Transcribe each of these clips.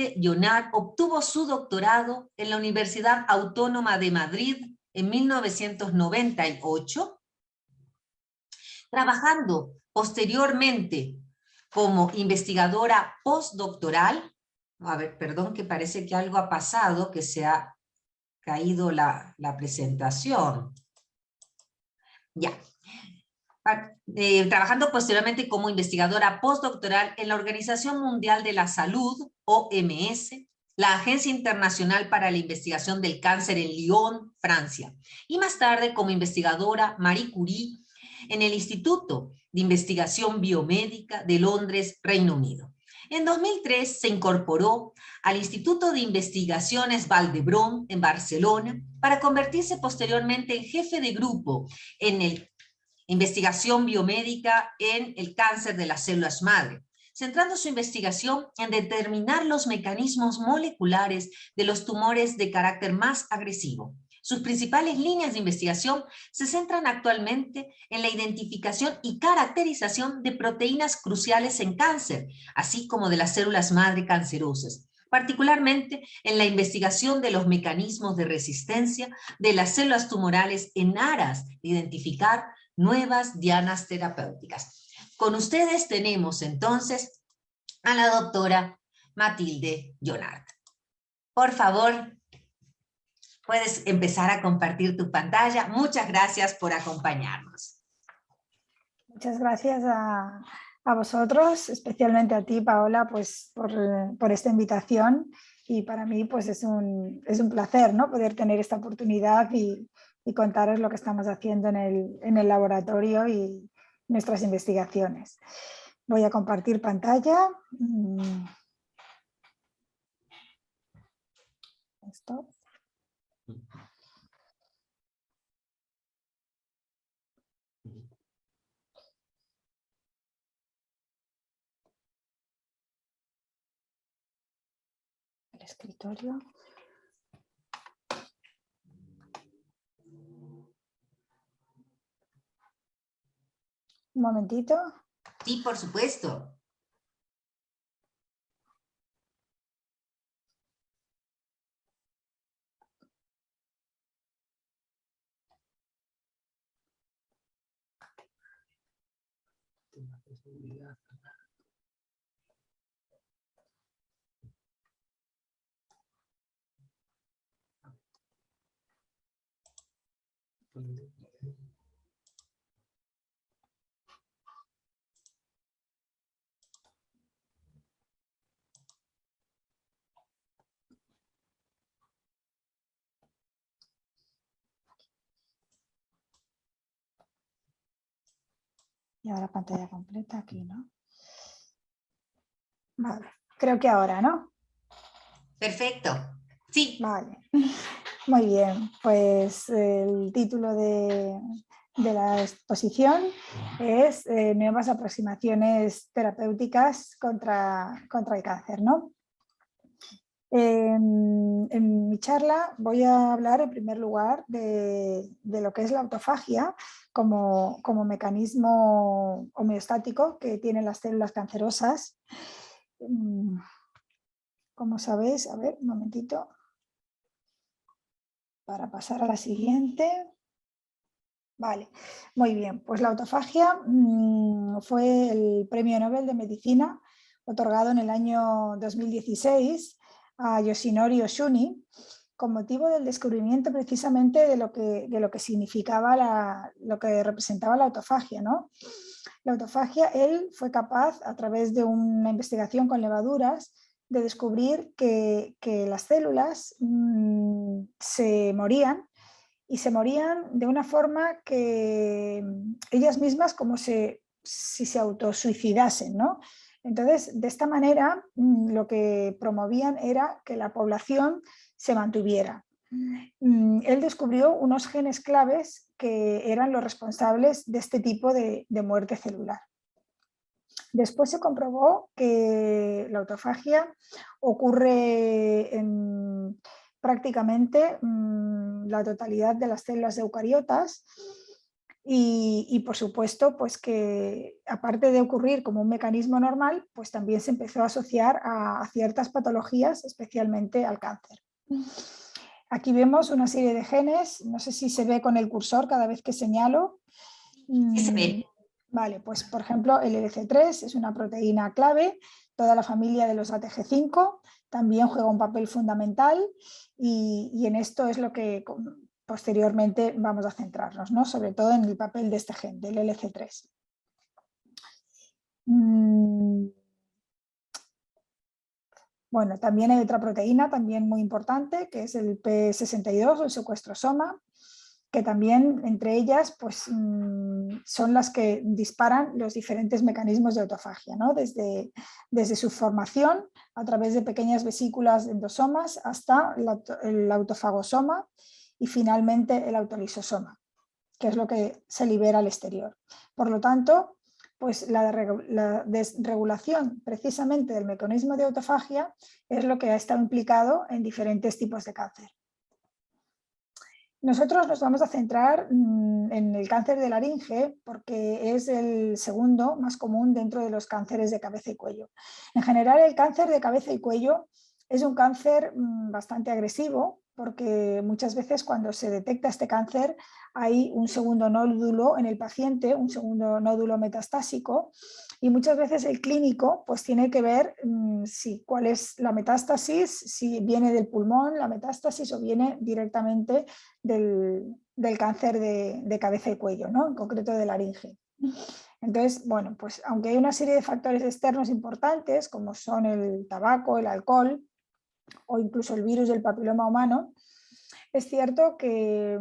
Matilde Llonart obtuvo su doctorado en la Universidad Autónoma de Madrid en 1998, trabajando posteriormente como investigadora postdoctoral. A ver, perdón, que parece que algo ha pasado, que se ha caído la presentación. Ya. Trabajando posteriormente como investigadora postdoctoral en la Organización Mundial de la Salud, OMS, la Agencia Internacional para la Investigación del Cáncer en Lyon, Francia, y más tarde como investigadora Marie Curie en el Instituto de Investigación Biomédica de Londres, Reino Unido. En 2003 se incorporó al Instituto de Investigaciones Vall d'Hebron en Barcelona para convertirse posteriormente en jefe de grupo en el investigación biomédica en el cáncer de las células madre, centrando su investigación en determinar los mecanismos moleculares de los tumores de carácter más agresivo. Sus principales líneas de investigación se centran actualmente en la identificación y caracterización de proteínas cruciales en cáncer, así como de las células madre cancerosas, particularmente en la investigación de los mecanismos de resistencia de las células tumorales en aras de identificar nuevas dianas terapéuticas. Con ustedes tenemos entonces a la doctora Matilde Llonart. Por favor, puedes empezar a compartir tu pantalla. Muchas gracias por acompañarnos. Muchas gracias a vosotros, especialmente a ti, Paola, pues por esta invitación, y para mí pues es un placer, ¿no?, poder tener esta oportunidad y contaros lo que estamos haciendo en el laboratorio y nuestras investigaciones. Voy a compartir pantalla. Esto. El escritorio. Un momentito. Sí, por supuesto. Y ahora pantalla completa aquí, ¿no? Vale, creo que ahora, ¿no? Perfecto. Sí. Vale, muy bien. Pues el título de la exposición es Nuevas aproximaciones terapéuticas contra el cáncer, ¿no? En mi charla voy a hablar en primer lugar de lo que es la autofagia como mecanismo homeostático que tienen las células cancerosas. Como sabéis, a ver, un momentito, para pasar a la siguiente. Vale, muy bien. Pues la autofagia fue el Premio Nobel de Medicina otorgado en el año 2016 a Yoshinori Oshuni con motivo del descubrimiento precisamente de lo que significaba lo que representaba la autofagia, ¿no? La autofagia, él fue capaz, a través de una investigación con levaduras, de descubrir que las células se morían, y se morían de una forma que ellas mismas como si se autosuicidasen, ¿no? Entonces, de esta manera, lo que promovían era que la población se mantuviera. Él descubrió unos genes claves que eran los responsables de este tipo de muerte celular. Después se comprobó que la autofagia ocurre en prácticamente la totalidad de las células eucariotas, Y por supuesto, pues que aparte de ocurrir como un mecanismo normal, pues también se empezó a asociar a ciertas patologías, especialmente al cáncer. Aquí vemos una serie de genes, no sé si se ve con el cursor cada vez que señalo. Sí se ve. Vale, pues por ejemplo el LC3 es una proteína clave, toda la familia de los ATG5 también juega un papel fundamental y en esto es lo que posteriormente vamos a centrarnos, ¿no? Sobre todo en el papel de este gen, del LC3. Bueno, también hay otra proteína también muy importante, que es el P62 o el secuestrosoma, que también entre ellas pues, son las que disparan los diferentes mecanismos de autofagia, ¿no? Desde su formación a través de pequeñas vesículas endosomas hasta el autofagosoma y finalmente el autolisosoma, que es lo que se libera al exterior. Por lo tanto, pues la desregulación precisamente del mecanismo de autofagia es lo que ha estado implicado en diferentes tipos de cáncer. Nosotros nos vamos a centrar en el cáncer de laringe porque es el segundo más común dentro de los cánceres de cabeza y cuello. En general, el cáncer de cabeza y cuello es un cáncer bastante agresivo porque muchas veces cuando se detecta este cáncer hay un segundo nódulo en el paciente, un segundo nódulo metastásico, y muchas veces el clínico pues tiene que ver cuál es la metástasis, si viene del pulmón la metástasis o viene directamente del cáncer de cabeza y cuello, ¿no? En concreto de laringe. Entonces, bueno, pues aunque hay una serie de factores externos importantes como son el tabaco, el alcohol o incluso el virus del papiloma humano, es cierto que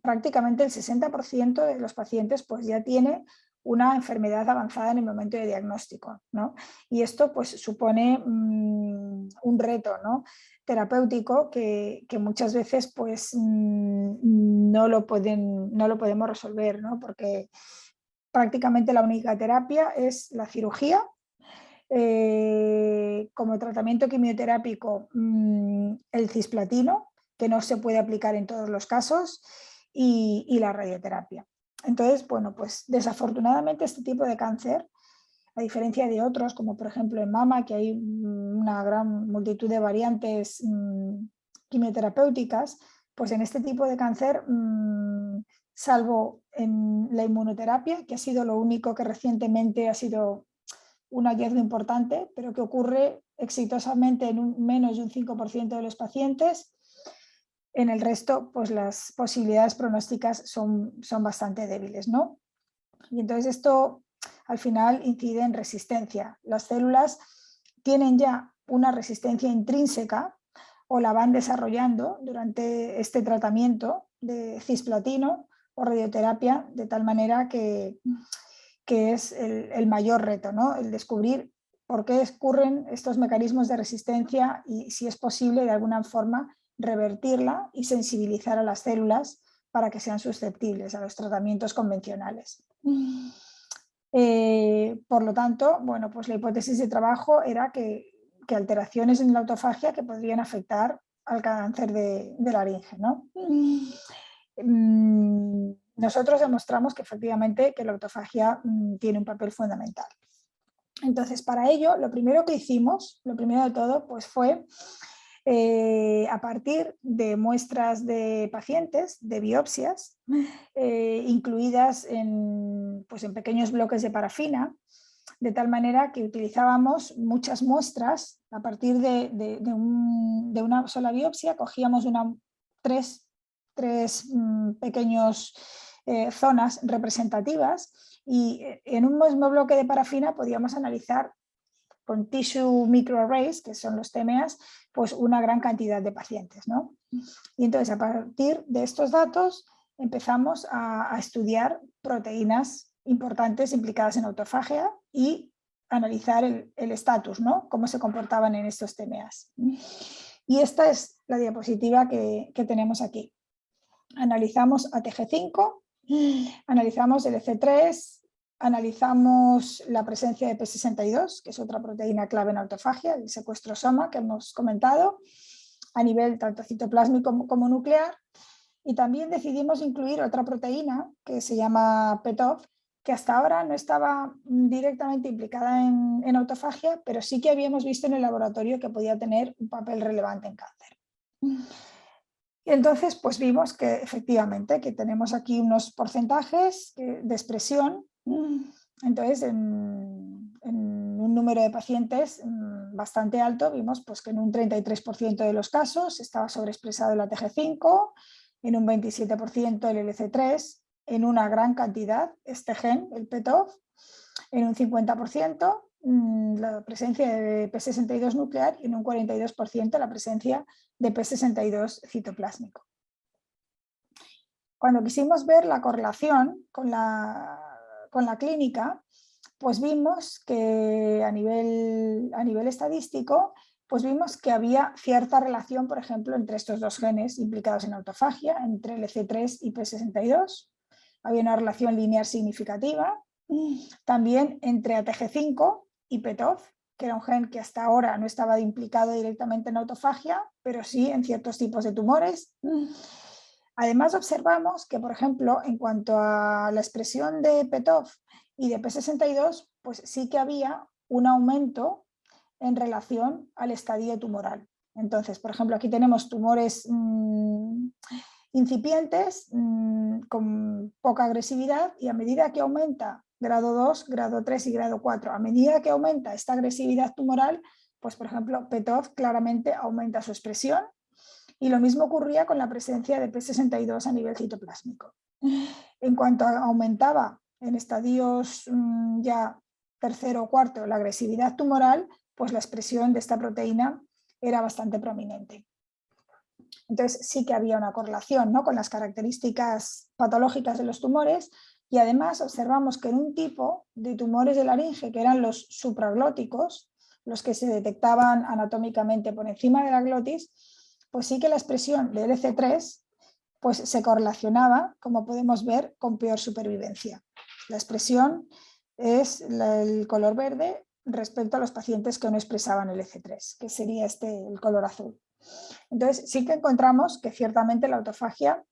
prácticamente el 60% de los pacientes pues ya tiene una enfermedad avanzada en el momento de diagnóstico, ¿no? Y esto pues supone un reto, ¿no? terapéutico que muchas veces pues no lo podemos resolver, ¿no? Porque prácticamente la única terapia es la cirugía. Como tratamiento quimioterápico el cisplatino, que no se puede aplicar en todos los casos, y la radioterapia. Entonces, bueno, pues desafortunadamente este tipo de cáncer, a diferencia de otros, como por ejemplo en mama, que hay una gran multitud de variantes quimioterapéuticas, pues en este tipo de cáncer, salvo en la inmunoterapia, que ha sido lo único que recientemente ha sido un hallazgo importante, pero que ocurre exitosamente en menos de un 5% de los pacientes. En el resto, pues las posibilidades pronósticas son bastante débiles, ¿no? Y entonces esto al final incide en resistencia. Las células tienen ya una resistencia intrínseca o la van desarrollando durante este tratamiento de cisplatino o radioterapia, de tal manera que es el mayor reto, ¿no? El descubrir por qué ocurren estos mecanismos de resistencia y si es posible de alguna forma revertirla y sensibilizar a las células para que sean susceptibles a los tratamientos convencionales. Por lo tanto, bueno, pues la hipótesis de trabajo era que alteraciones en la autofagia que podrían afectar al cáncer de laringe, ¿no? Nosotros demostramos que efectivamente que la autofagia tiene un papel fundamental. Entonces, para ello, lo primero que hicimos, lo primero de todo, pues fue a partir de muestras de pacientes, de biopsias, incluidas pues en pequeños bloques de parafina, de tal manera que utilizábamos muchas muestras a partir de una sola biopsia, cogíamos tres pequeños zonas representativas y en un mismo bloque de parafina podíamos analizar con tissue microarrays, que son los TMAs, pues una gran cantidad de pacientes, ¿no? Y entonces a partir de estos datos empezamos a estudiar proteínas importantes implicadas en autofagia y analizar el estatus, ¿no? Cómo se comportaban en estos TMAs. Y esta es la diapositiva que tenemos aquí. Analizamos ATG5, analizamos el EC3, analizamos la presencia de P62, que es otra proteína clave en autofagia, el secuestrosoma que hemos comentado, a nivel tanto citoplásmico como nuclear, Y también decidimos incluir otra proteína que se llama PETOF, que hasta ahora no estaba directamente implicada en autofagia, pero sí que habíamos visto en el laboratorio que podía tener un papel relevante en cáncer. Y entonces pues vimos que efectivamente que tenemos aquí unos porcentajes de expresión. Entonces en un número de pacientes bastante alto vimos pues, que en un 33% de los casos estaba sobreexpresado el ATG5, en un 27% el LC3, en una gran cantidad este gen, el PETOF, en un 50% la presencia de P62 nuclear y en un 42% la presencia de P62 citoplásmico. Cuando quisimos ver la correlación con la clínica, pues vimos que a nivel estadístico, pues vimos que había cierta relación, por ejemplo, entre estos dos genes implicados en autofagia, entre LC3 y P62. Había una relación lineal significativa. También entre ATG5 y PETOF, que era un gen que hasta ahora no estaba implicado directamente en autofagia, pero sí en ciertos tipos de tumores. Además observamos que, por ejemplo, en cuanto a la expresión de PETOF y de P62, pues sí que había un aumento en relación al estadio tumoral. Entonces, por ejemplo, aquí tenemos tumores incipientes con poca agresividad y a medida que aumenta grado 2, grado 3 y grado 4, a medida que aumenta esta agresividad tumoral, pues por ejemplo, PETOF claramente aumenta su expresión. Y lo mismo ocurría con la presencia de P62 a nivel citoplásmico. En cuanto aumentaba en estadios ya tercero o cuarto la agresividad tumoral, pues la expresión de esta proteína era bastante prominente. Entonces sí que había una correlación, ¿no?, con las características patológicas de los tumores, y además observamos que en un tipo de tumores de laringe, que eran los supraglóticos, los que se detectaban anatómicamente por encima de la glotis, pues sí que la expresión de LC3 pues se correlacionaba, como podemos ver, con peor supervivencia. La expresión es el color verde respecto a los pacientes que no expresaban LC3, que sería el color azul. Entonces sí que encontramos que ciertamente la autofagia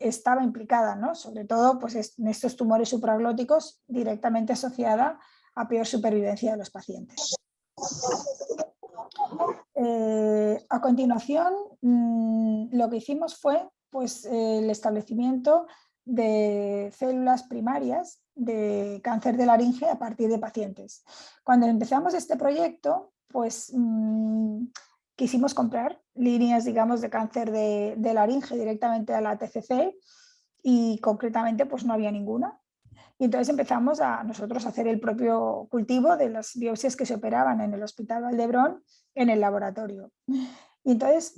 estaba implicada, ¿no?, sobre todo pues, en estos tumores supraglóticos, directamente asociada a peor supervivencia de los pacientes. A continuación, lo que hicimos fue pues, el establecimiento de células primarias de cáncer de laringe a partir de pacientes. Cuando empezamos este proyecto, pues quisimos comprar líneas, digamos, de cáncer de laringe directamente a la TCC y concretamente pues no había ninguna. Y entonces empezamos nosotros a hacer el propio cultivo de las biopsias que se operaban en el Hospital Valdebrón en el laboratorio. Y entonces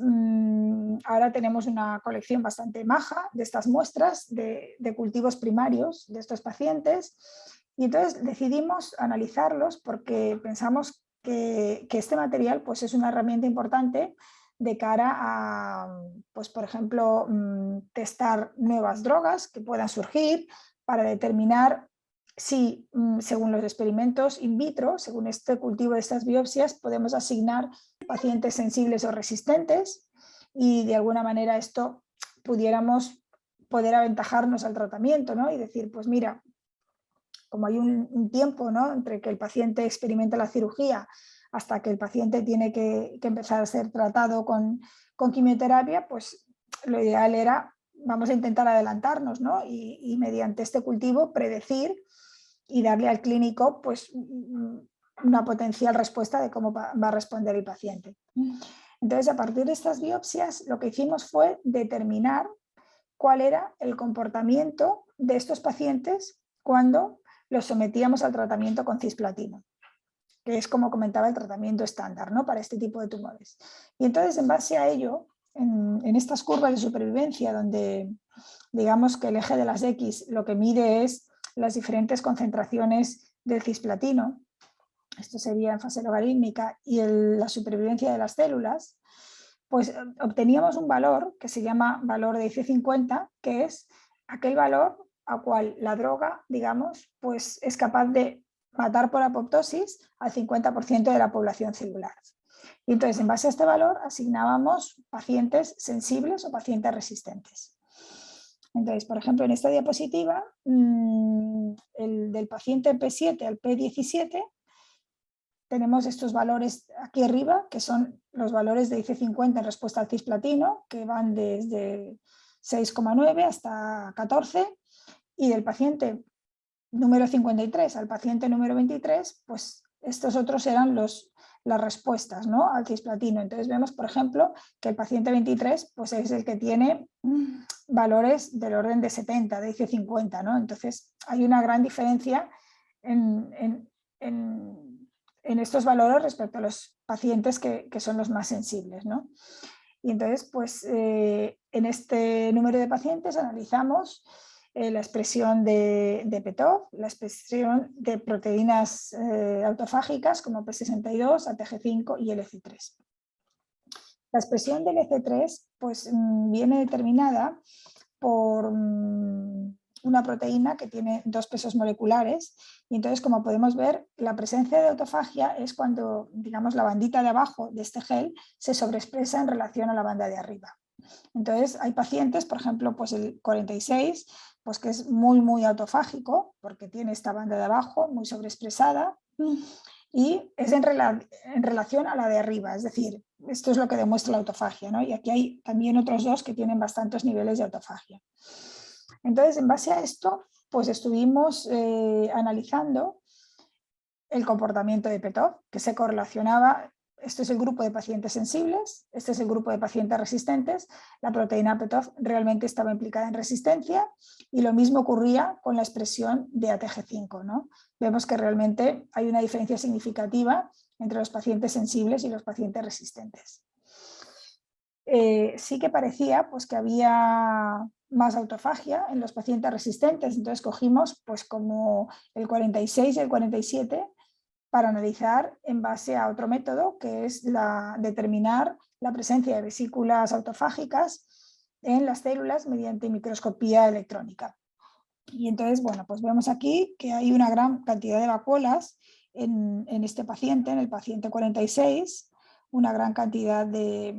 ahora tenemos una colección bastante maja de estas muestras de cultivos primarios de estos pacientes, y entonces decidimos analizarlos porque pensamos que este material pues, es una herramienta importante de cara a, pues, por ejemplo, testar nuevas drogas que puedan surgir, para determinar si, según los experimentos in vitro, según este cultivo de estas biopsias, podemos asignar pacientes sensibles o resistentes, y de alguna manera esto pudiéramos poder aventajarnos al tratamiento, ¿no?, y decir, pues mira, como hay un tiempo, ¿no?, entre que el paciente experimenta la cirugía hasta que el paciente tiene que empezar a ser tratado con quimioterapia, pues lo ideal era, vamos a intentar adelantarnos, ¿no?, y mediante este cultivo predecir y darle al clínico pues, una potencial respuesta de cómo va a responder el paciente. Entonces, a partir de estas biopsias, lo que hicimos fue determinar cuál era el comportamiento de estos pacientes cuando los sometíamos al tratamiento con cisplatino, que es, como comentaba, el tratamiento estándar, ¿no?, para este tipo de tumores. Y entonces, en base a ello, en estas curvas de supervivencia, donde digamos que el eje de las X lo que mide es las diferentes concentraciones del cisplatino, esto sería en fase logarítmica, y la supervivencia de las células, pues obteníamos un valor que se llama valor de IC50, que es aquel valor a cual la droga, digamos, pues es capaz de matar por apoptosis al 50% de la población celular. Y entonces, en base a este valor, asignábamos pacientes sensibles o pacientes resistentes. Entonces, por ejemplo, en esta diapositiva, el del paciente P7 al P17, tenemos estos valores aquí arriba, que son los valores de IC50 en respuesta al cisplatino, que van desde 6,9 hasta 14, y del paciente número 53 al paciente número 23, pues estos otros eran las respuestas, ¿no?, al cisplatino. Entonces vemos, por ejemplo, que el paciente 23 pues es el que tiene valores del orden de 70, de IC50, ¿no? Entonces hay una gran diferencia en estos valores respecto a los pacientes que son los más sensibles, ¿no? Y entonces, pues en este número de pacientes analizamos la expresión de PTOF, la expresión de proteínas autofágicas como P62, ATG5 y LC3. La expresión del LC3 pues, viene determinada por una proteína que tiene 2 pesos moleculares, y entonces, como podemos ver, la presencia de autofagia es cuando, digamos, la bandita de abajo de este gel se sobreexpresa en relación a la banda de arriba. Entonces hay pacientes, por ejemplo, pues el 46, pues que es muy autofágico porque tiene esta banda de abajo muy sobreexpresada y es en relación a la de arriba, es decir, esto es lo que demuestra la autofagia, ¿no? Y aquí hay también otros 2 que tienen bastantes niveles de autofagia. Entonces, en base a esto, pues estuvimos analizando el comportamiento de PTOF, que se correlacionaba. Este es el grupo de pacientes sensibles, este es el grupo de pacientes resistentes. La proteína PTOF realmente estaba implicada en resistencia y lo mismo ocurría con la expresión de ATG5, ¿no? Vemos que realmente hay una diferencia significativa entre los pacientes sensibles y los pacientes resistentes. Sí que parecía pues, que había más autofagia en los pacientes resistentes, entonces cogimos pues, como el 46 y el 47 para analizar en base a otro método, que es determinar la presencia de vesículas autofágicas en las células mediante microscopía electrónica. Y entonces, bueno, pues vemos aquí que hay una gran cantidad de vacuolas en este paciente, en el paciente 46, una gran cantidad de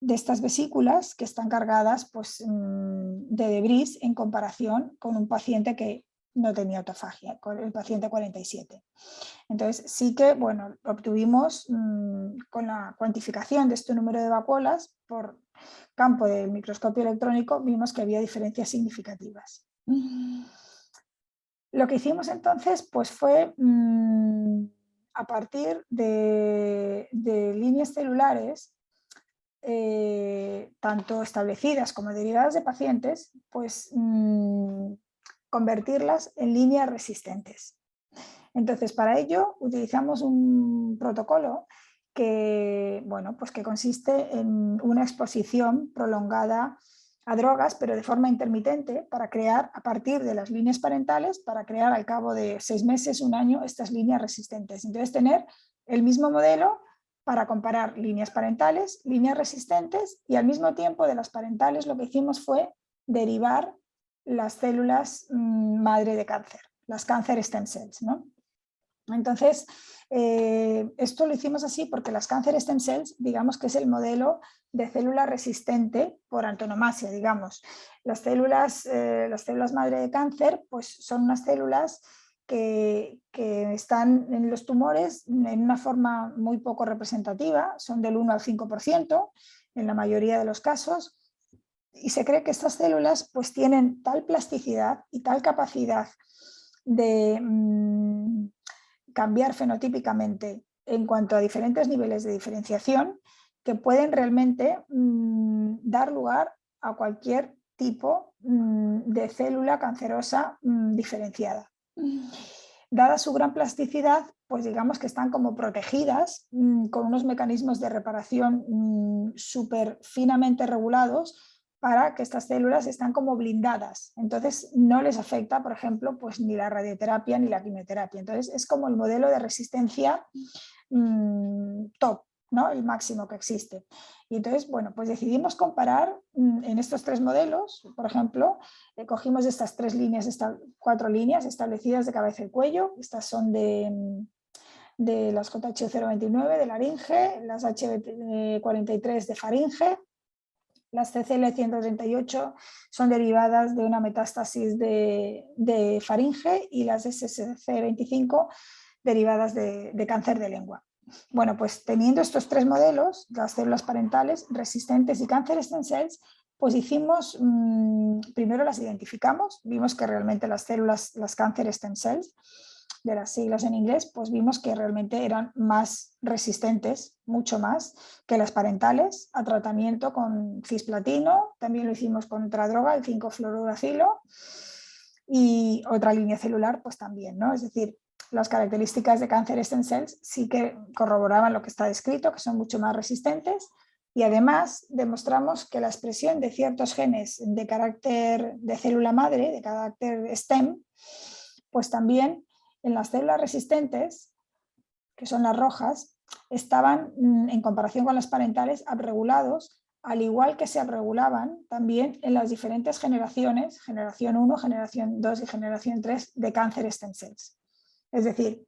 estas vesículas que están cargadas pues, de debris en comparación con un paciente que no tenía autofagia, con el paciente 47. Entonces sí que, bueno, obtuvimos con la cuantificación de este número de vacuolas por campo del microscopio electrónico, vimos que había diferencias significativas. Lo que hicimos entonces pues, fue a partir de líneas celulares tanto establecidas como derivadas de pacientes, pues convertirlas en líneas resistentes. Entonces, para ello utilizamos un protocolo que, bueno, pues que consiste en una exposición prolongada a drogas, pero de forma intermitente, para crear a partir de las líneas parentales, para crear al cabo de 6 meses, 1 año, estas líneas resistentes. Entonces, tener el mismo modelo para comparar líneas parentales, líneas resistentes, y al mismo tiempo de las parentales lo que hicimos fue derivar las células madre de cáncer, las cancer stem cells, ¿no? Entonces, esto lo hicimos así porque las cancer stem cells, digamos que es el modelo de célula resistente por antonomasia, digamos. Las células madre de cáncer pues son unas células que están en los tumores en una forma muy poco representativa, son del 1 al 5% en la mayoría de los casos, y se cree que estas células pues tienen tal plasticidad y tal capacidad de cambiar fenotípicamente en cuanto a diferentes niveles de diferenciación que pueden realmente dar lugar a cualquier tipo de célula cancerosa diferenciada. Dada su gran plasticidad, pues digamos que están como protegidas con unos mecanismos de reparación súper finamente regulados para que estas células están como blindadas. Entonces no les afecta, por ejemplo, pues ni la radioterapia ni la quimioterapia. Entonces es como el modelo de resistencia top, ¿no? El máximo que existe. Y entonces, bueno, pues decidimos comparar en estos 3 modelos, por ejemplo, cogimos estas 3 líneas, 4 líneas establecidas de cabeza y cuello, estas son de de las JHU029 de laringe, las HB43 de faringe, las CCL138 son derivadas de una metástasis de faringe y las SSC25 derivadas de cáncer de lengua. Bueno, pues teniendo estos tres modelos, las células parentales, resistentes y cáncer stem cells, pues hicimos, primero las identificamos, vimos que realmente las células, las cáncer stem cells, de las siglas en inglés, pues vimos que realmente eran más resistentes, mucho más, que las parentales a tratamiento con cisplatino, también lo hicimos con otra droga, el 5-fluorouracilo, y otra línea celular, pues también, ¿no? Es decir, las características de cáncer stem cells sí que corroboraban lo que está descrito, que son mucho más resistentes, y además demostramos que la expresión de ciertos genes de carácter de célula madre, de carácter STEM, pues también en las células resistentes, que son las rojas, estaban en comparación con las parentales upregulados, al igual que se upregulaban también en las diferentes generaciones, generación 1, generación 2 y generación 3 de cáncer stem cells. Es decir,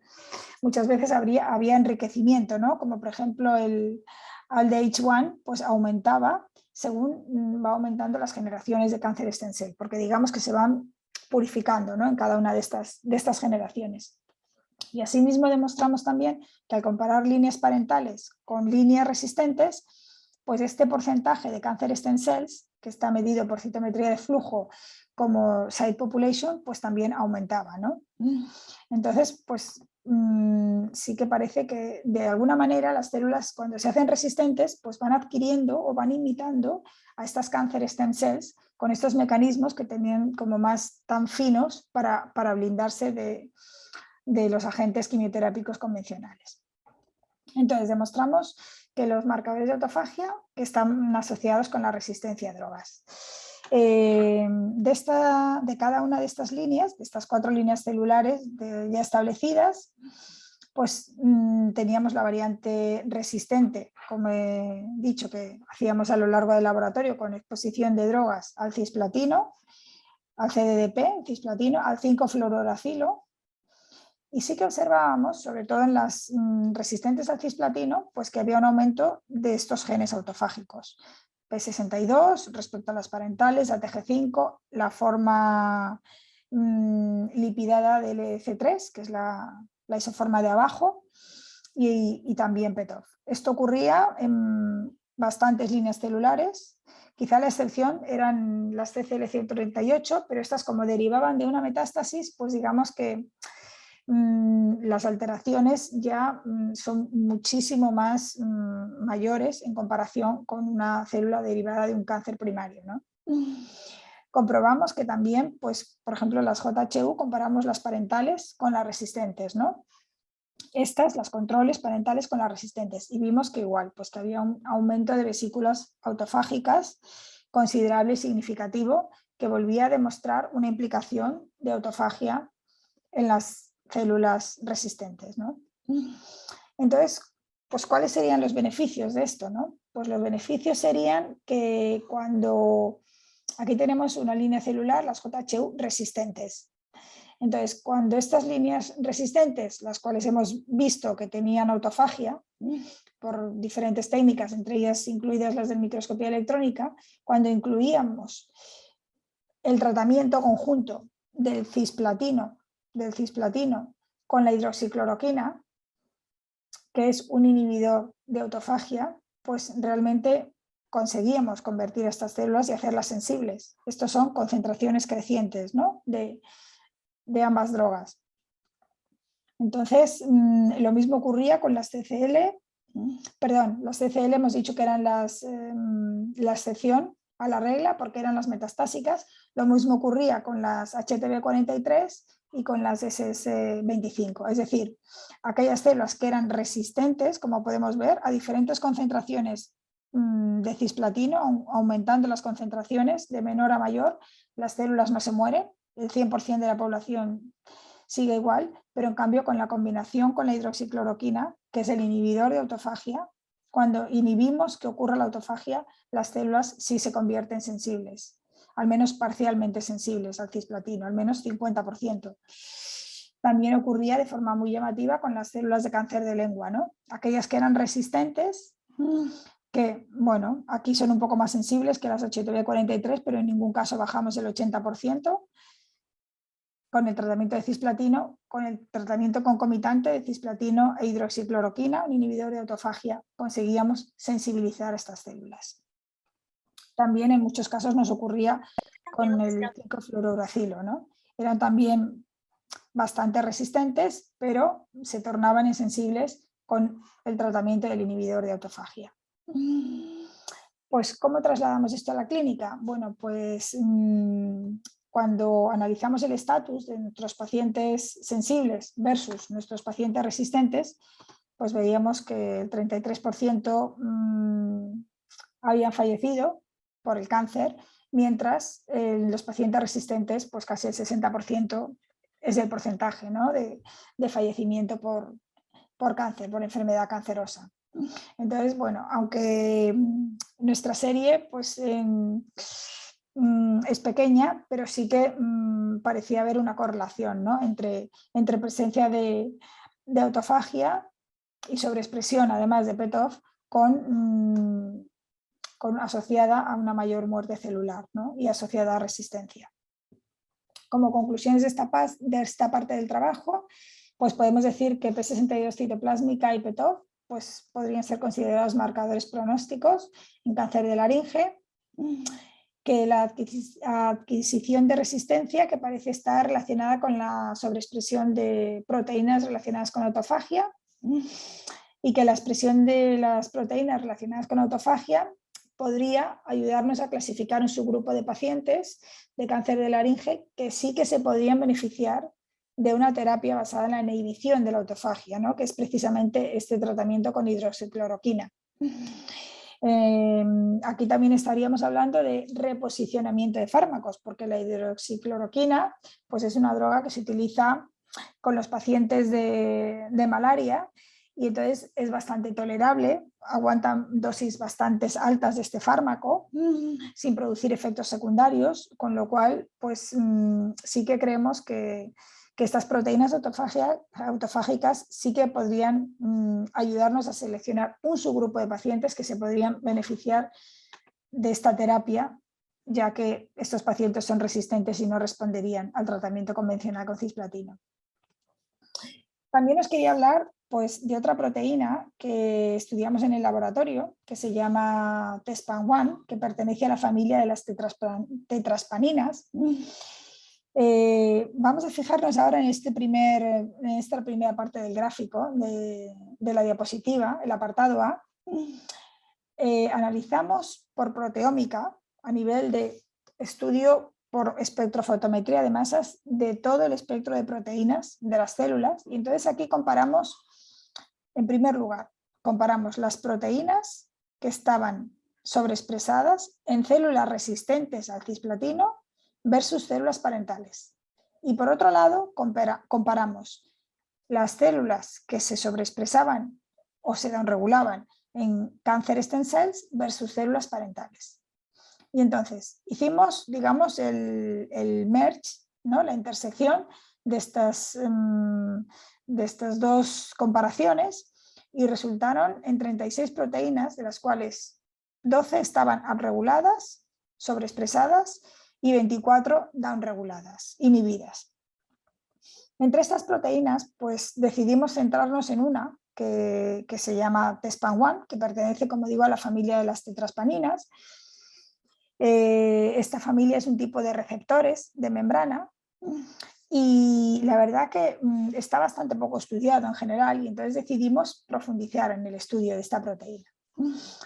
muchas veces había enriquecimiento, ¿no? Como por ejemplo el ALDH1 pues aumentaba según va aumentando las generaciones de cáncer stem cell, porque digamos que se van purificando, ¿no? En cada una de estas generaciones. Y asimismo demostramos también que al comparar líneas parentales con líneas resistentes, pues este porcentaje de cáncer stem cells, que está medido por citometría de flujo como site population, pues también aumentaba, ¿no? Entonces, pues sí que parece que de alguna manera las células cuando se hacen resistentes, pues van adquiriendo o van imitando a estas cáncer stem cells con estos mecanismos que tenían como más tan finos para blindarse de los agentes quimioterápicos convencionales. Entonces demostramos que los marcadores de autofagia están asociados con la resistencia a drogas. De cada una de estas líneas, de estas 4 líneas celulares ya establecidas, pues teníamos la variante resistente, como he dicho, que hacíamos a lo largo del laboratorio con exposición de drogas al cisplatino, al CDDP, cisplatino, al 5-fluorouracilo. Y sí que observábamos, sobre todo en las resistentes al cisplatino, pues que había un aumento de estos genes autofágicos. P62 respecto a las parentales, ATG5, la forma lipidada del EC3, que es la isoforma de abajo, y también PETOF. Esto ocurría en bastantes líneas celulares. Quizá la excepción eran las CCL138, pero estas como derivaban de una metástasis, pues digamos que las alteraciones ya son muchísimo más mayores en comparación con una célula derivada de un cáncer primario, ¿no? Comprobamos que también, pues, por ejemplo, las JHU comparamos las parentales con las resistentes, ¿no? Estas, las controles parentales con las resistentes, y vimos que igual, pues que había un aumento de vesículas autofágicas considerable y significativo que volvía a demostrar una implicación de autofagia en las células resistentes, ¿no? Entonces, pues ¿cuáles serían los beneficios de esto, no? Pues los beneficios serían que cuando aquí tenemos una línea celular, las JHU resistentes. Entonces, cuando estas líneas resistentes, las cuales hemos visto que tenían autofagia por diferentes técnicas, entre ellas incluidas las de microscopía electrónica, cuando incluíamos el tratamiento conjunto del cisplatino con la hidroxicloroquina, que es un inhibidor de autofagia, pues realmente conseguíamos convertir estas células y hacerlas sensibles. Estos son concentraciones crecientes, ¿no? de ambas drogas. Entonces, lo mismo ocurría con las CCL, las CCL hemos dicho que eran la excepción a la regla porque eran las metastásicas, lo mismo ocurría con las HTV43 y con las SS25, es decir, aquellas células que eran resistentes, como podemos ver, a diferentes concentraciones de cisplatino, aumentando las concentraciones de menor a mayor, las células no se mueren, el 100% de la población sigue igual, pero en cambio con la combinación con la hidroxicloroquina, que es el inhibidor de autofagia, cuando inhibimos que ocurra la autofagia, las células sí se convierten sensibles, al menos parcialmente sensibles al cisplatino, al menos 50%. también ocurría de forma muy llamativa con las células de cáncer de lengua, ¿no? Aquellas que eran resistentes, que, bueno, aquí son un poco más sensibles que las HTV43, pero en ningún caso bajamos el 80%. Con el tratamiento de cisplatino, con el tratamiento concomitante de cisplatino e hidroxicloroquina, un inhibidor de autofagia, conseguíamos sensibilizar estas células. También en muchos casos nos ocurría con el 5-fluorouracilo, ¿no? Eran también bastante resistentes, pero se tornaban insensibles con el tratamiento del inhibidor de autofagia. Pues, ¿cómo trasladamos esto a la clínica? Bueno, pues cuando analizamos el estatus de nuestros pacientes sensibles versus nuestros pacientes resistentes, pues veíamos que el 33% habían fallecido por el cáncer, mientras los pacientes resistentes, pues casi el 60% es el porcentaje, ¿no?, de fallecimiento por cáncer, por enfermedad cancerosa. Entonces, bueno, aunque nuestra serie pues, es pequeña, pero sí que parecía haber una correlación, ¿no?, entre presencia de autofagia y sobreexpresión, además de PETOF, con asociada a una mayor muerte celular, ¿no?, y asociada a resistencia. Como conclusiones de esta parte del trabajo, pues podemos decir que P62 citoplásmica y PETOF pues podrían ser considerados marcadores pronósticos en cáncer de laringe, que la adquisición de resistencia, que parece estar relacionada con la sobreexpresión de proteínas relacionadas con autofagia, y que la expresión de las proteínas relacionadas con autofagia podría ayudarnos a clasificar un subgrupo de pacientes de cáncer de laringe que sí que se podrían beneficiar de una terapia basada en la inhibición de la autofagia, ¿no?, que es precisamente este tratamiento con hidroxicloroquina. Aquí también estaríamos hablando de reposicionamiento de fármacos, porque la hidroxicloroquina pues es una droga que se utiliza con los pacientes de malaria, y entonces es bastante tolerable, aguantan dosis bastante altas de este fármaco sin producir efectos secundarios, con lo cual pues sí que creemos que estas proteínas autofágicas sí que podrían ayudarnos a seleccionar un subgrupo de pacientes que se podrían beneficiar de esta terapia, ya que estos pacientes son resistentes y no responderían al tratamiento convencional con cisplatino. También os quería hablar pues, de otra proteína que estudiamos en el laboratorio, que se llama TESPAN1, que pertenece a la familia de las tetraspaninas. Vamos a fijarnos ahora en esta primera parte del gráfico de la diapositiva, el apartado A. Analizamos por proteómica a nivel de estudio por espectrofotometría de masas de todo el espectro de proteínas de las células, y entonces aquí comparamos, en primer lugar, comparamos las proteínas que estaban sobreexpresadas en células resistentes al cisplatino versus células parentales. Y por otro lado, comparamos las células que se sobreexpresaban o se downregulaban en cáncer stem cells versus células parentales. Y entonces hicimos, digamos, el merge, ¿no?, la intersección de estas dos comparaciones, y resultaron en 36 proteínas, de las cuales 12 estaban upreguladas, sobreexpresadas, y 24 downreguladas, inhibidas. Entre estas proteínas, pues decidimos centrarnos en una que se llama TESPAN1, que pertenece, como digo, a la familia de las tetraspaninas. Esta familia es un tipo de receptores de membrana, y la verdad que está bastante poco estudiado en general, y entonces decidimos profundizar en el estudio de esta proteína.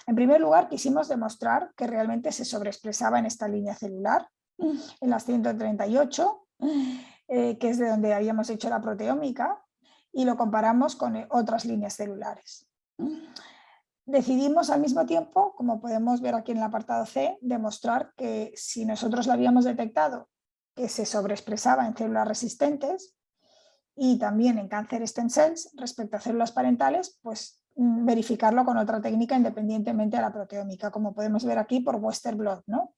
En primer lugar, quisimos demostrar que realmente se sobreexpresaba en esta línea celular, en las 138, que es de donde habíamos hecho la proteómica, y lo comparamos con otras líneas celulares. Decidimos al mismo tiempo, como podemos ver aquí en el apartado C, demostrar que si nosotros lo habíamos detectado que se sobreexpresaba en células resistentes y también en cáncer stem cells respecto a células parentales, pues verificarlo con otra técnica independientemente de la proteómica, como podemos ver aquí por Western blot, ¿no?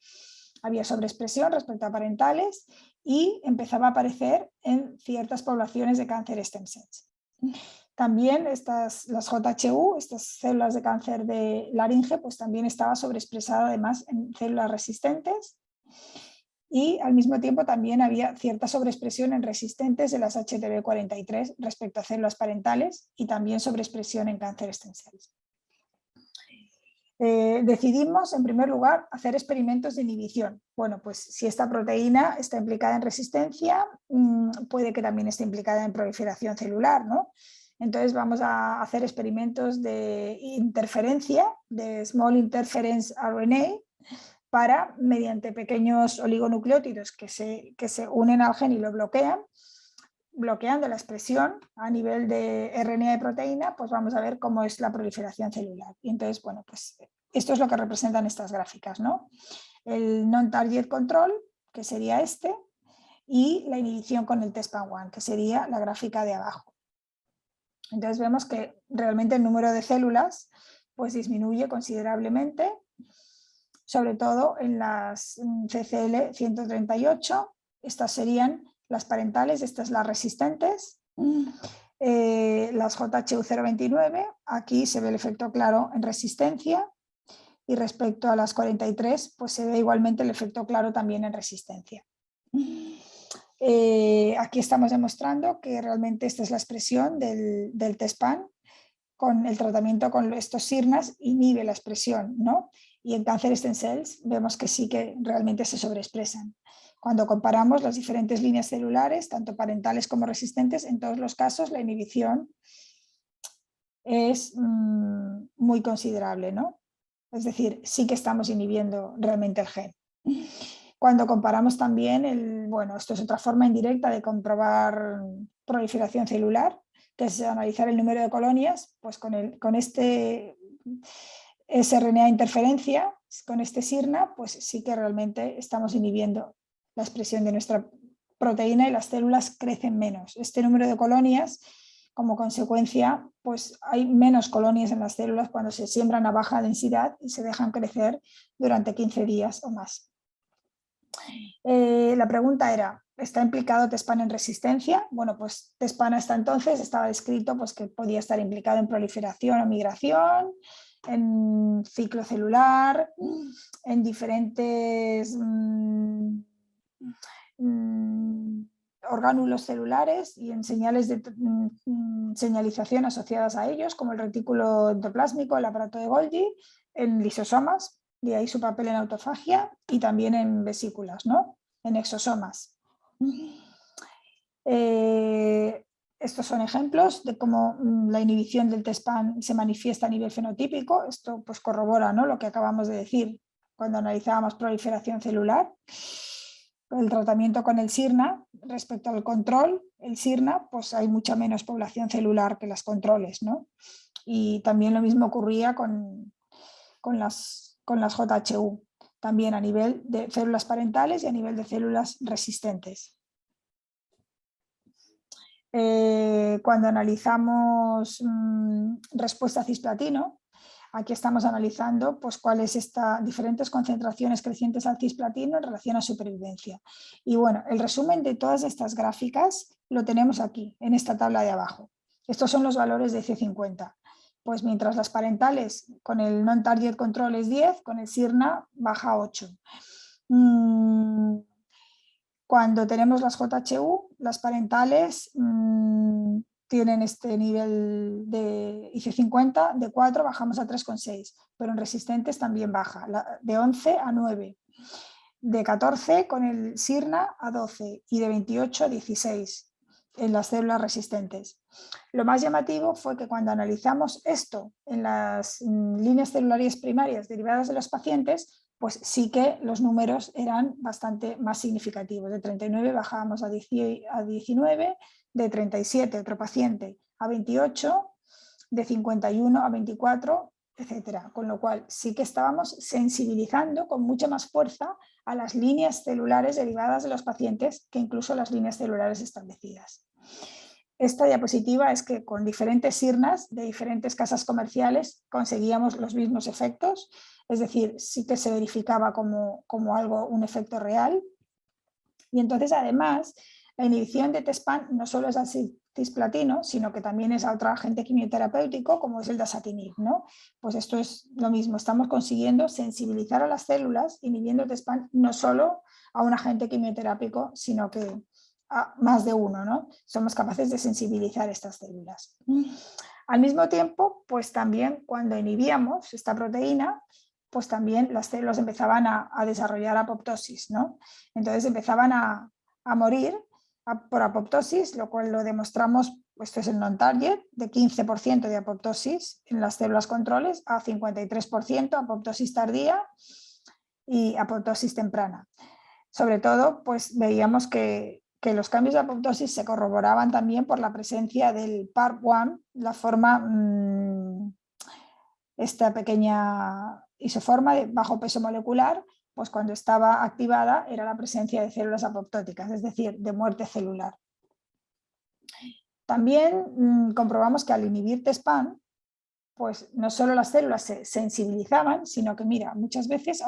había sobreexpresión respecto a parentales y empezaba a aparecer en ciertas poblaciones de cáncer stem cells. También las JHU, estas células de cáncer de laringe, pues también estaba sobreexpresada además en células resistentes, y al mismo tiempo también había cierta sobreexpresión en resistentes de las HTV43 respecto a células parentales y también sobreexpresión en cáncer stem cells. Decidimos, en primer lugar, hacer experimentos de inhibición. Bueno, pues si esta proteína está implicada en resistencia, puede que también esté implicada en proliferación celular, ¿no? Entonces vamos a hacer experimentos de interferencia, de small interference RNA, para, mediante pequeños oligonucleótidos que se unen al gen y lo bloquean, bloqueando la expresión a nivel de RNA de proteína, pues vamos a ver cómo es la proliferación celular. Y entonces, bueno, pues esto es lo que representan estas gráficas, ¿no? El non-target control, que sería este, y la inhibición con el TESPAN1, que sería la gráfica de abajo. Entonces vemos que realmente el número de células pues disminuye considerablemente, sobre todo en las CCL 138, estas serían las parentales, estas las resistentes. Las JHU 029, aquí se ve el efecto claro en resistencia, y respecto a las 43 pues se ve igualmente el efecto claro también en resistencia. Aquí estamos demostrando que realmente esta es la expresión del TESPAN. Con el tratamiento con estos SIRNAs inhibe la expresión, ¿no? Y en cáncer stem cells vemos que sí que realmente se sobreexpresan. Cuando comparamos las diferentes líneas celulares, tanto parentales como resistentes, en todos los casos la inhibición es muy considerable, ¿no? Es decir, sí que estamos inhibiendo realmente el gen. Cuando comparamos también, bueno, esto es otra forma indirecta de comprobar proliferación celular, que es analizar el número de colonias, pues con este sRNA interferencia, con este SIRNA, pues sí que realmente estamos inhibiendo la expresión de nuestra proteína y las células crecen menos. Este número de colonias, como consecuencia, pues hay menos colonias en las células cuando se siembran a baja densidad y se dejan crecer durante 15 días o más. La pregunta era, ¿está implicado TESPAN en resistencia? Bueno, pues TESPAN hasta entonces estaba descrito pues, que podía estar implicado en proliferación o migración, en ciclo celular, en diferentes orgánulos celulares y en señales de señalización asociadas a ellos, como el retículo endoplásmico, el aparato de Golgi, en lisosomas, de ahí su papel en autofagia, y también en vesículas, ¿no? En exosomas. Estos son ejemplos de cómo la inhibición del TESPAN se manifiesta a nivel fenotípico. Esto pues corrobora, ¿no?, lo que acabamos de decir cuando analizábamos proliferación celular. El tratamiento con el SIRNA respecto al control, el SIRNA, pues hay mucha menos población celular que las controles, ¿no? Y también lo mismo ocurría con las JHU, también a nivel de células parentales y a nivel de células resistentes. Cuando analizamos respuesta a cisplatino, aquí estamos analizando pues, cuáles diferentes concentraciones crecientes al cisplatino en relación a supervivencia. Y bueno, el resumen de todas estas gráficas lo tenemos aquí, en esta tabla de abajo. Estos son los valores de C50. Pues mientras las parentales con el non-target control es 10, con el SIRNA baja a 8. Cuando tenemos las JHU, las parentales tienen este nivel de IC50, de 4 bajamos a 3,6, pero en resistentes también baja, de 11 a 9, de 14 con el SIRNA a 12 y de 28 a 16 en las células resistentes. Lo más llamativo fue que cuando analizamos esto en las líneas celulares primarias derivadas de los pacientes, pues sí que los números eran bastante más significativos. De 39 bajábamos a 19, de 37 otro paciente a 28, de 51 a 24, etcétera. Con lo cual sí que estábamos sensibilizando con mucha más fuerza a las líneas celulares derivadas de los pacientes que incluso las líneas celulares establecidas. esta diapositiva es que con diferentes sirnas de diferentes casas comerciales conseguíamos los mismos efectos, es decir, sí que se verificaba como un efecto real. Y entonces, además, la inhibición de TESPAN no solo es al cisplatino, sino que también es a otro agente quimioterapéutico, como es el dasatinib, ¿no? Pues esto es lo mismo, estamos consiguiendo sensibilizar a las células, inhibiendo TESPAN no solo a un agente quimioterápico, sino que a más de uno, ¿no? Somos capaces de sensibilizar estas células. Al mismo tiempo, pues también cuando inhibíamos esta proteína, pues también las células empezaban a desarrollar apoptosis, ¿no? Entonces empezaban a morir por apoptosis, lo cual lo demostramos, esto es el non-target, de 15% de apoptosis en las células controles a 53% apoptosis tardía y apoptosis temprana. Sobre todo, pues veíamos que los cambios de apoptosis se corroboraban también por la presencia del PARP1, la forma, esta pequeña isoforma de bajo peso molecular, pues cuando estaba activada era la presencia de células apoptóticas, es decir, de muerte celular. También comprobamos que al inhibir TESPAN, pues no solo las células se sensibilizaban, sino que, mira, muchas veces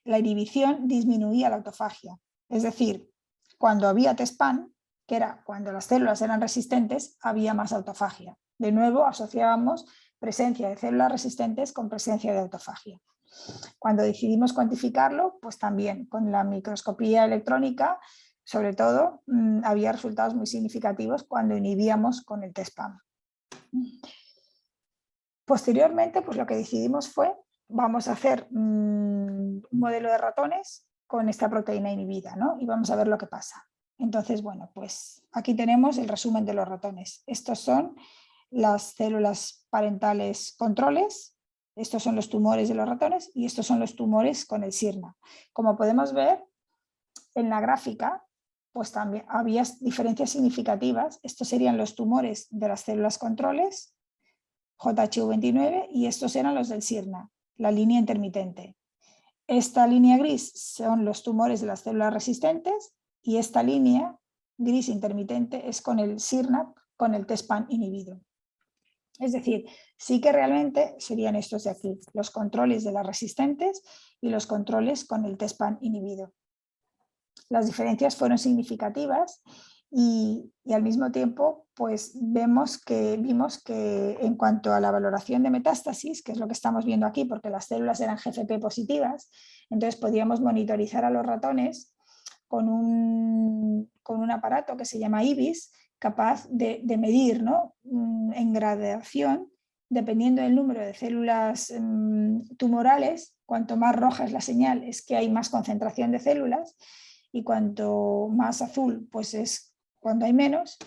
la inhibición disminuía la autofagia. Es decir, cuando había TESPAN, que era cuando las células eran resistentes, había más autofagia. De nuevo, asociábamos presencia de células resistentes con presencia de autofagia. Cuando decidimos cuantificarlo, pues también con la microscopía electrónica, sobre todo, había resultados muy significativos cuando inhibíamos con el TESPAN. Posteriormente, pues lo que decidimos fue, vamos a hacer un modelo de ratones con esta proteína inhibida, ¿no? Y vamos a ver lo que pasa. Entonces, bueno, pues aquí tenemos el resumen de los ratones. Estos son las células parentales controles, estos son los tumores de los ratones y estos son los tumores con el sirna. Como podemos ver en la gráfica, pues también había diferencias significativas. Estos serían los tumores de las células controles, JHU29, y estos eran los del sirna, la línea intermitente. Esta línea gris son los tumores de las células resistentes y esta línea gris intermitente es con el sirna, con el TESPAN inhibido. Es decir, sí que realmente serían estos de aquí, los controles de las resistentes y los controles con el TESPAN inhibido. Las diferencias fueron significativas y al mismo tiempo pues vimos que en cuanto a la valoración de metástasis, que es lo que estamos viendo aquí porque las células eran GFP positivas, entonces podíamos monitorizar a los ratones con un aparato que se llama IBIS, capaz de medir, ¿no?, en gradación, dependiendo del número de células tumorales. Cuanto más roja es la señal es que hay más concentración de células y cuanto más azul pues es cuando hay menos.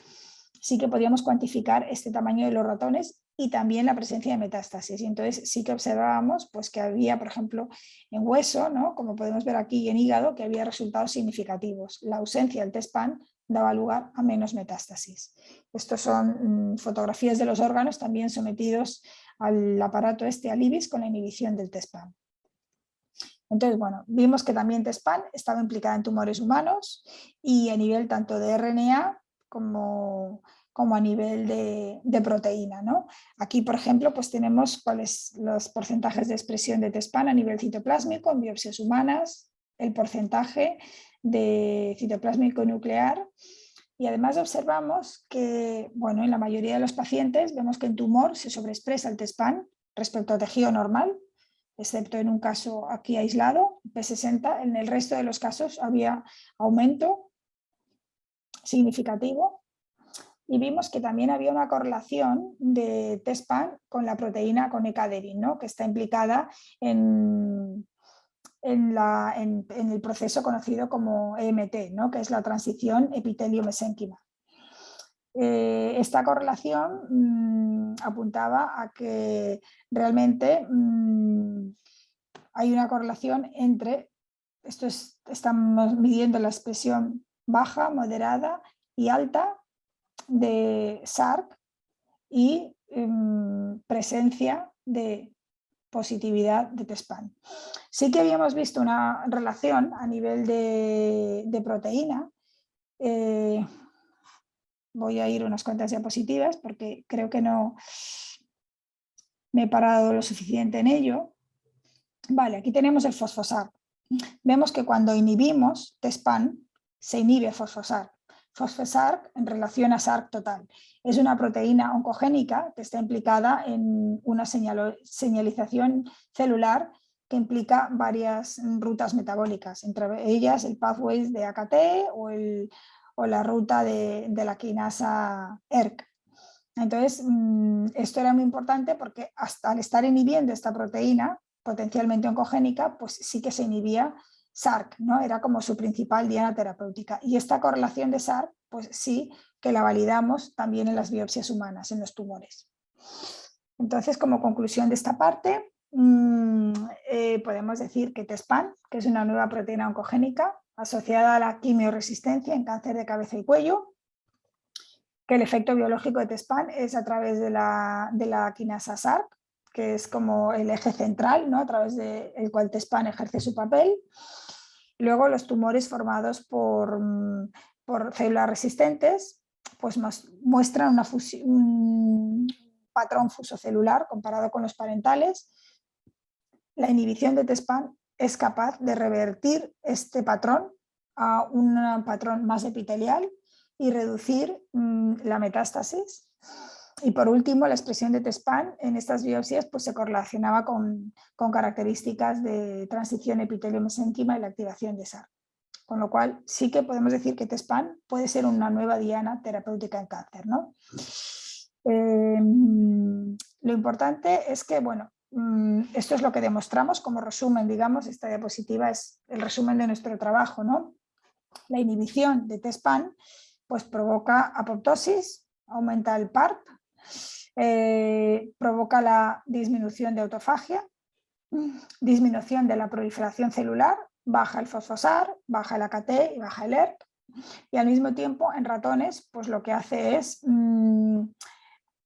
Sí que podíamos cuantificar este tamaño de los ratones y también la presencia de metástasis. Y entonces sí que observábamos pues, que había, por ejemplo, en hueso, ¿no?, como podemos ver aquí, y en hígado, que había resultados significativos. La ausencia del TESPAN daba lugar a menos metástasis. Estos son fotografías de los órganos también sometidos al aparato al IBIS con la inhibición del TESPAN. Entonces, bueno, vimos que también TESPAN estaba implicada en tumores humanos y a nivel tanto de RNA como a nivel de proteína, ¿no? Aquí, por ejemplo, pues tenemos cuáles los porcentajes de expresión de TESPAN a nivel citoplásmico en biopsias humanas, el porcentaje de citoplásmico nuclear, y además observamos que, bueno, en la mayoría de los pacientes vemos que en tumor se sobreexpresa el TESPAN respecto a tejido normal, excepto en un caso aquí aislado, P60, en el resto de los casos había aumento significativo y vimos que también había una correlación de TESPAN con la proteína con ECADERIN, ¿no?, que está implicada en el proceso conocido como EMT, ¿no?, que es la transición epitelio-mesénquima. Esta correlación apuntaba a que realmente hay una correlación entre, estamos midiendo la expresión baja, moderada y alta de SARC y presencia de positividad de TESPAN. Sí que habíamos visto una relación a nivel de proteína Voy a ir unas cuantas diapositivas porque creo que no me he parado lo suficiente en ello. Vale, aquí tenemos el fosfosar. Vemos que cuando inhibimos TESPAN, se inhibe fosfosar. Fosfosar en relación a SARC total. Es una proteína oncogénica que está implicada en una señalización celular que implica varias rutas metabólicas, entre ellas el pathway de AKT o la ruta de la quinasa ERK. Entonces, esto era muy importante porque hasta al estar inhibiendo esta proteína potencialmente oncogénica, pues sí que se inhibía SARC, ¿no? Era como su principal diana terapéutica. Y esta correlación de SARC, pues sí que la validamos también en las biopsias humanas, en los tumores. Entonces, como conclusión de esta parte, podemos decir que TESPAN, que es una nueva proteína oncogénica asociada a la quimioresistencia en cáncer de cabeza y cuello, que el efecto biológico de TESPAN es a través de la quinasa SARC, que es como el eje central, ¿no? A través del cual TESPAN ejerce su papel. Luego los tumores formados por células resistentes pues muestran un patrón fusocelular comparado con los parentales. La inhibición de TESPAN es capaz de revertir este patrón a un patrón más epitelial y reducir la metástasis. Y por último, la expresión de TESPAN en estas biopsias pues, se correlacionaba con características de transición epitelio-mesénquima y la activación de SARC. Con lo cual, sí que podemos decir que TESPAN puede ser una nueva diana terapéutica en cáncer, ¿no? Lo importante es que, bueno, esto es lo que demostramos como resumen, digamos, esta diapositiva es el resumen de nuestro trabajo, ¿no? La inhibición de TESPAN pues provoca apoptosis, aumenta el PARP, provoca la disminución de autofagia, disminución de la proliferación celular, baja el fosfosar, baja el AKT y baja el ERK. Y al mismo tiempo en ratones pues lo que hace es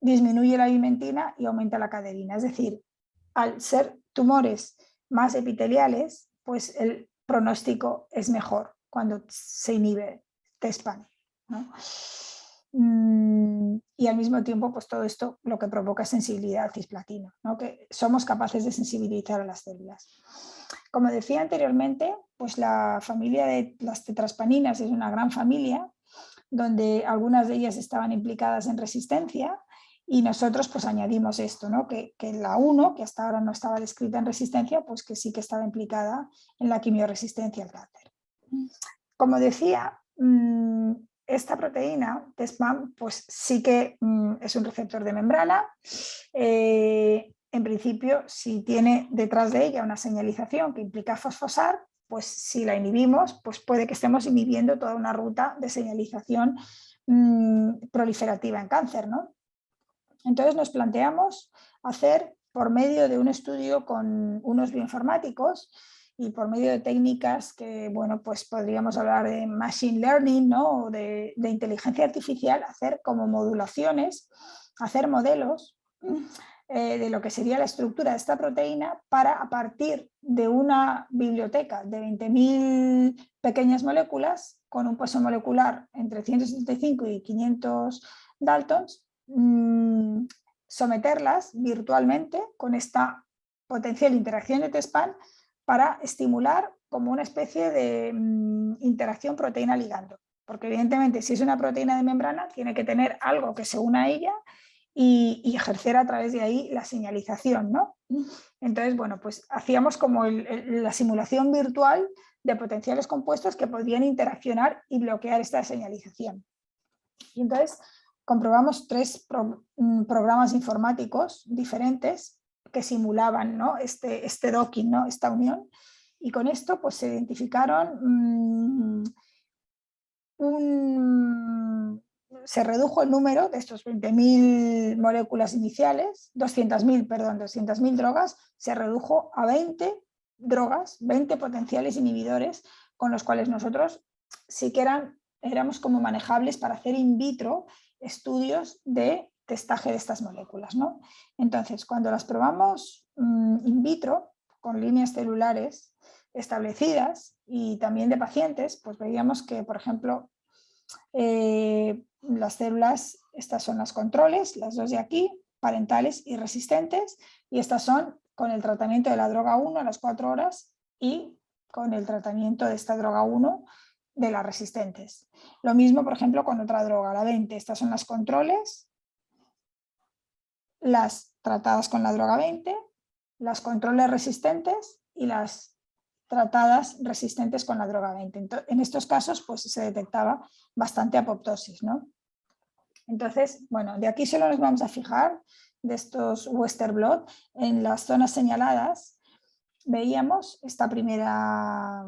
disminuye la vimentina y aumenta la caderina. Es decir, al ser tumores más epiteliales, pues el pronóstico es mejor cuando se inhibe TESPAN, ¿no? Y al mismo tiempo, pues todo esto lo que provoca es sensibilidad al cisplatino, ¿no? Que somos capaces de sensibilizar a las células. Como decía anteriormente, pues la familia de las tetraspaninas es una gran familia donde algunas de ellas estaban implicadas en resistencia y nosotros pues añadimos esto, ¿no? que la 1, que hasta ahora no estaba descrita en resistencia, pues que sí que estaba implicada en la quimioresistencia al cáncer. Como decía, esta proteína TESPAN pues sí que es un receptor de membrana. En principio, si tiene detrás de ella una señalización que implica fosfosar, pues si la inhibimos, pues puede que estemos inhibiendo toda una ruta de señalización proliferativa en cáncer, ¿no? Entonces nos planteamos hacer, por medio de un estudio con unos bioinformáticos y por medio de técnicas que, bueno, pues podríamos hablar de machine learning, ¿no? O de inteligencia artificial, hacer como modulaciones, hacer modelos de lo que sería la estructura de esta proteína para, a partir de una biblioteca de 20.000 pequeñas moléculas con un peso molecular entre 175 y 500 Daltons, someterlas virtualmente con esta potencial interacción de TESPAN para estimular como una especie de interacción proteína-ligando. Porque evidentemente si es una proteína de membrana tiene que tener algo que se una a ella y ejercer a través de ahí la señalización, ¿no? Entonces, bueno, pues hacíamos como la simulación virtual de potenciales compuestos que podían interaccionar y bloquear esta señalización. Y entonces comprobamos 3 programas informáticos diferentes que simulaban, ¿no? este docking, ¿no? Esta unión. Y con esto pues, se identificaron se redujo el número de estos 20.000 moléculas iniciales, 200.000 drogas, se redujo a 20 drogas, 20 potenciales inhibidores con los cuales nosotros sí que éramos como manejables para hacer in vitro estudios de testaje de estas moléculas, ¿no? Entonces, cuando las probamos in vitro con líneas celulares establecidas y también de pacientes, pues veíamos que, por ejemplo, las células, estas son las controles, las dos de aquí, parentales y resistentes, y estas son con el tratamiento de la droga 1 a las 4 horas y con el tratamiento de esta droga 1 de las resistentes. Lo mismo, por ejemplo, con otra droga, la 20, estas son las controles, las tratadas con la droga 20, las controles resistentes y las tratadas resistentes con la droga 20. En estos casos pues, se detectaba bastante apoptosis, ¿no? Entonces, bueno, de aquí solo nos vamos a fijar de estos Western blot en las zonas señaladas. Veíamos esta primera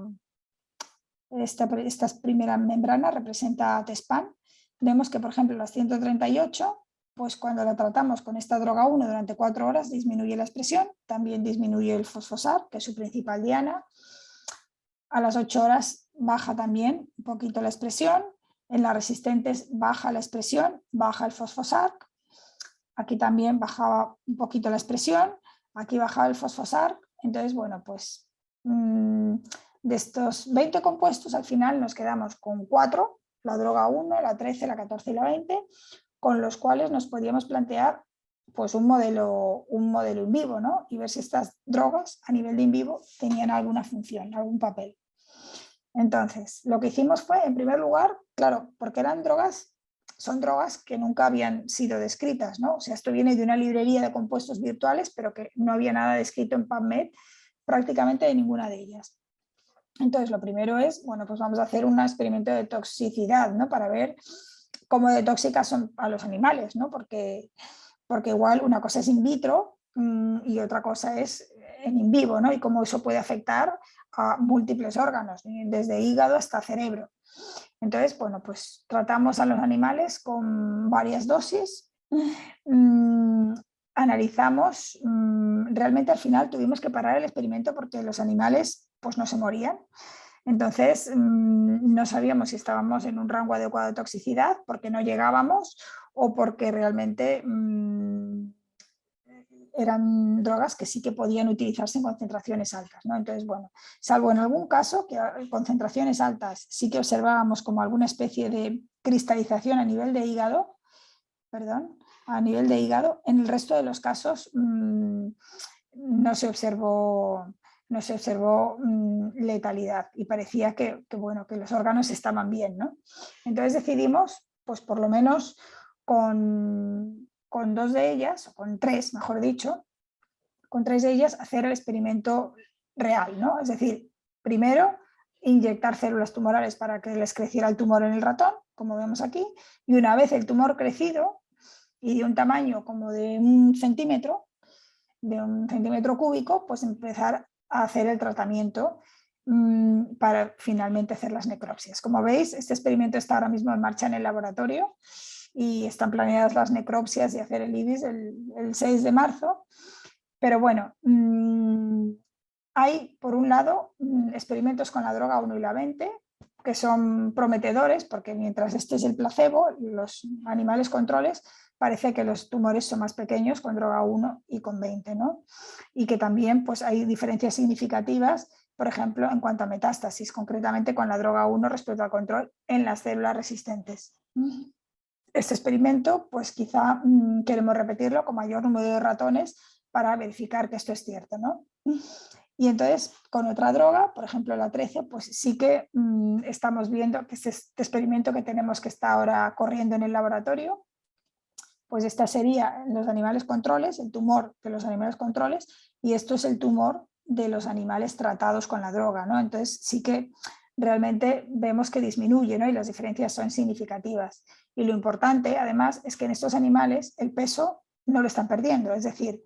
membrana representa TESPAN. Vemos que, por ejemplo, las 138, pues cuando la tratamos con esta droga 1 durante 4 horas disminuye la expresión, también disminuye el fosfosar, que es su principal diana. A las 8 horas baja también un poquito la expresión. En las resistentes baja la expresión, baja el fosfosar. Aquí también bajaba un poquito la expresión, aquí bajaba el fosfosar. Entonces, bueno, pues de estos 20 compuestos al final nos quedamos con 4, la droga 1, la 13, la 14 y la 20, con los cuales nos podíamos plantear pues un modelo in vivo, ¿no? Y ver si estas drogas a nivel de in vivo tenían alguna función, algún papel. Entonces, lo que hicimos fue, en primer lugar, claro, porque son drogas que nunca habían sido descritas, ¿no? O sea, esto viene de una librería de compuestos virtuales, pero que no había nada descrito en PubMed prácticamente de ninguna de ellas. Entonces, lo primero es, bueno, pues vamos a hacer un experimento de toxicidad, ¿no? Para ver cómo de tóxicas son a los animales, ¿no? Porque igual una cosa es in vitro y otra cosa es en in vivo, ¿no? Y cómo eso puede afectar a múltiples órganos, desde hígado hasta cerebro. Entonces, bueno, pues tratamos a los animales con varias dosis, analizamos, realmente al final tuvimos que parar el experimento porque los animales pues no se morían. Entonces, no sabíamos si estábamos en un rango adecuado de toxicidad porque no llegábamos o porque realmente eran drogas que sí que podían utilizarse en concentraciones altas, ¿no? Entonces, bueno, salvo en algún caso que en concentraciones altas sí que observábamos como alguna especie de cristalización a nivel de hígado, en el resto de los casos no se observó letalidad y parecía que los órganos estaban bien, ¿no? Entonces decidimos, pues por lo menos con 2 de ellas, o con 3, mejor dicho, con 3 de ellas hacer el experimento real, ¿no? Es decir, primero inyectar células tumorales para que les creciera el tumor en el ratón, como vemos aquí, y una vez el tumor crecido y de un tamaño como de 1 centímetro, de 1 centímetro cúbico, pues empezar a hacer el tratamiento para finalmente hacer las necropsias. Como veis, este experimento está ahora mismo en marcha en el laboratorio y están planeadas las necropsias y hacer el IBIS el 6 de marzo. Pero bueno, hay por un lado experimentos con la droga 1 y la 20 que son prometedores porque mientras este es el placebo, los animales controles parece que los tumores son más pequeños con droga 1 y con 20, ¿no? Y que también pues, hay diferencias significativas, por ejemplo, en cuanto a metástasis, concretamente con la droga 1 respecto al control en las células resistentes. Este experimento, pues quizá queremos repetirlo con mayor número de ratones para verificar que esto es cierto, ¿no? Y entonces, con otra droga, por ejemplo la 13, pues sí que estamos viendo que este experimento que tenemos que está ahora corriendo en el laboratorio, pues esta sería los animales controles, el tumor de los animales controles, y esto es el tumor de los animales tratados con la droga, ¿no? Entonces sí que realmente vemos que disminuye, ¿no? Y las diferencias son significativas. Y lo importante, además, es que en estos animales el peso no lo están perdiendo, es decir,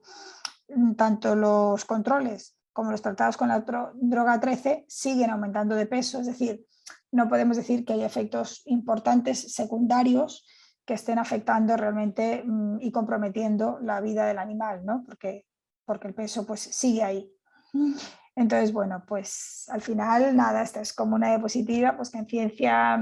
tanto los controles como los tratados con la droga 13 siguen aumentando de peso, es decir, no podemos decir que haya efectos importantes secundarios que estén afectando realmente y comprometiendo la vida del animal, ¿no? Porque el peso pues sigue ahí. Entonces, bueno, pues al final nada, esta es como una diapositiva, pues que en ciencia,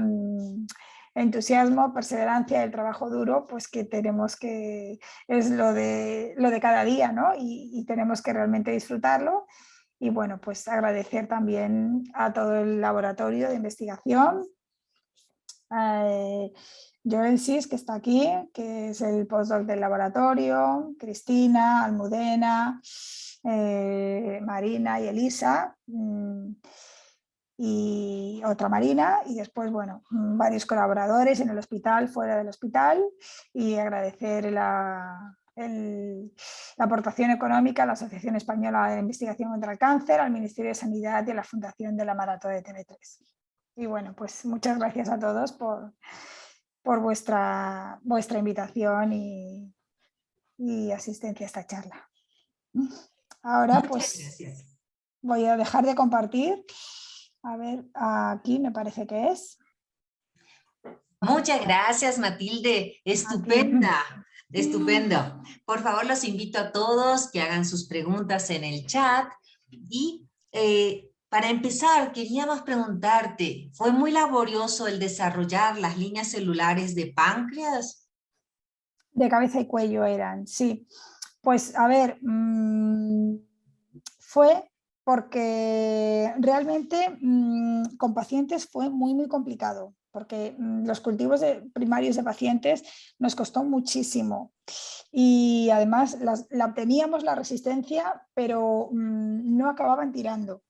entusiasmo, perseverancia, el trabajo duro, pues que tenemos que, es lo de cada día, ¿no? Y tenemos que realmente disfrutarlo. Y bueno, pues agradecer también a todo el laboratorio de investigación, Joel Sis, que está aquí, que es el postdoc del laboratorio, Cristina, Almudena, Marina y Elisa, y otra Marina, y después, bueno, varios colaboradores en el hospital, fuera del hospital, y agradecer la aportación económica a la Asociación Española de Investigación contra el Cáncer, al Ministerio de Sanidad y a la Fundación de la Maratón de TV3. Y bueno, pues muchas gracias a todos por vuestra invitación y asistencia a esta charla. Ahora Muchas pues gracias. voy a dejar de compartir. A ver, aquí me parece que es. Muchas gracias, Matilde. Estupenda, estupendo. Por favor, los invito a todos que hagan sus preguntas en el chat. Y para empezar, queríamos preguntarte, ¿fue muy laborioso el desarrollar las líneas celulares de páncreas? De cabeza y cuello eran, sí. Pues a ver, fue porque realmente con pacientes fue muy complicado, porque los cultivos primarios de pacientes nos costó muchísimo y además la obteníamos la resistencia, pero no acababan tirando.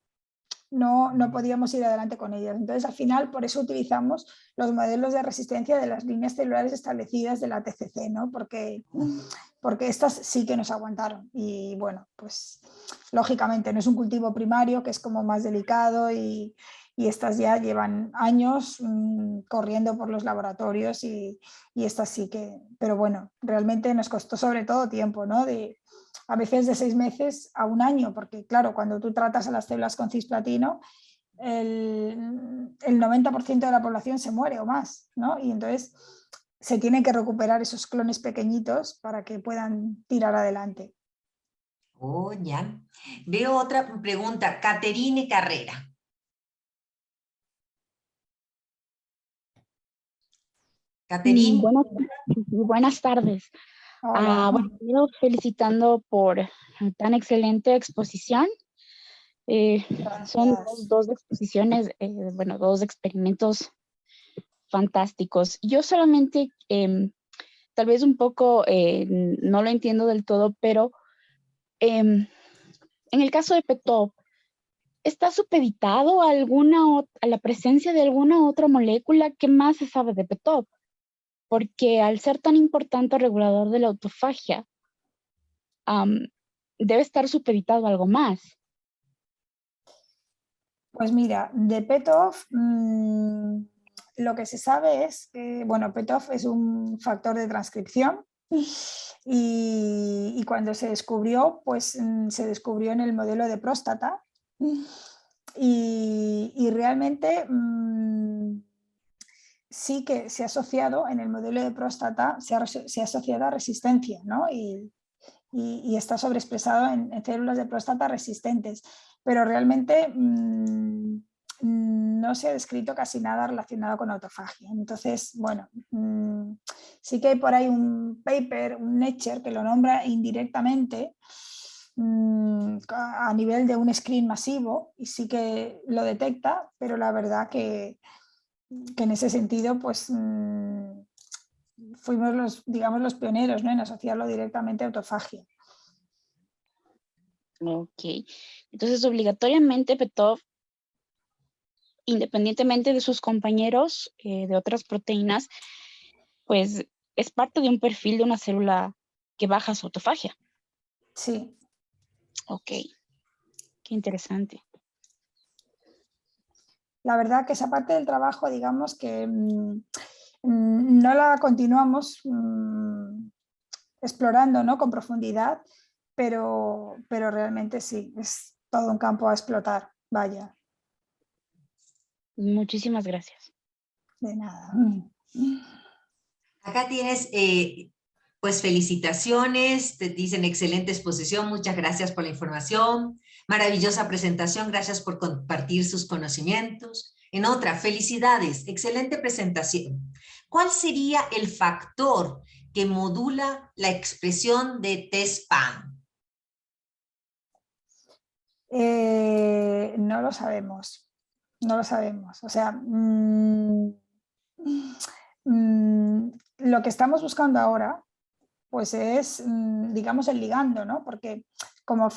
No podíamos ir adelante con ellas. Entonces, al final, por eso utilizamos los modelos de resistencia de las líneas celulares establecidas de la TCC, ¿no? Porque estas sí que nos aguantaron. Y bueno, pues lógicamente no es un cultivo primario, que es como más delicado y estas ya llevan años corriendo por los laboratorios y estas sí que, pero bueno, realmente nos costó sobre todo tiempo, ¿no? A veces de 6 meses a un año, porque claro, cuando tú tratas a las células con cisplatino, el 90% de la población se muere o más, ¿no? Y entonces se tienen que recuperar esos clones pequeñitos para que puedan tirar adelante. Oh, ya. Veo otra pregunta. Caterine Carrera. Caterine. Buenas tardes. Hola. Bueno, primero felicitando por tan excelente exposición. Son dos exposiciones, bueno, dos experimentos fantásticos. Yo solamente, tal vez un poco, no lo entiendo del todo, pero en el caso de PETOP, ¿está supeditado a a la presencia de alguna otra molécula? ¿Qué más se sabe de PETOP? Porque al ser tan importante regulador de la autofagia, debe estar supeditado a algo más. Pues mira, de PETOF lo que se sabe es que, bueno, PETOF es un factor de transcripción y cuando se descubrió, pues se descubrió en el modelo de próstata y realmente sí que se ha asociado en el modelo de próstata, se ha asociado a resistencia, ¿no? Y está sobreexpresado en células de próstata resistentes, pero realmente no se ha descrito casi nada relacionado con autofagia. Entonces, bueno, sí que hay por ahí un paper, un Nature, que lo nombra indirectamente a nivel de un screen masivo y sí que lo detecta, pero la verdad que en ese sentido, pues fuimos los pioneros, ¿no? En asociarlo directamente a autofagia. Ok. Entonces, obligatoriamente PETOF, independientemente de sus compañeros de otras proteínas, pues es parte de un perfil de una célula que baja su autofagia. Sí. Ok. Qué interesante. La verdad que esa parte del trabajo, digamos que no la continuamos explorando, ¿no? Con profundidad, pero realmente sí, es todo un campo a explotar, vaya. Muchísimas gracias. De nada. Acá tienes, pues felicitaciones, te dicen excelente exposición, muchas gracias por la información, maravillosa presentación, gracias por compartir sus conocimientos. En otra, felicidades, excelente presentación. ¿Cuál sería el factor que modula la expresión de TESPAN? No lo sabemos, no lo sabemos. O sea, lo que estamos buscando ahora pues es, digamos, el ligando, ¿no? Porque como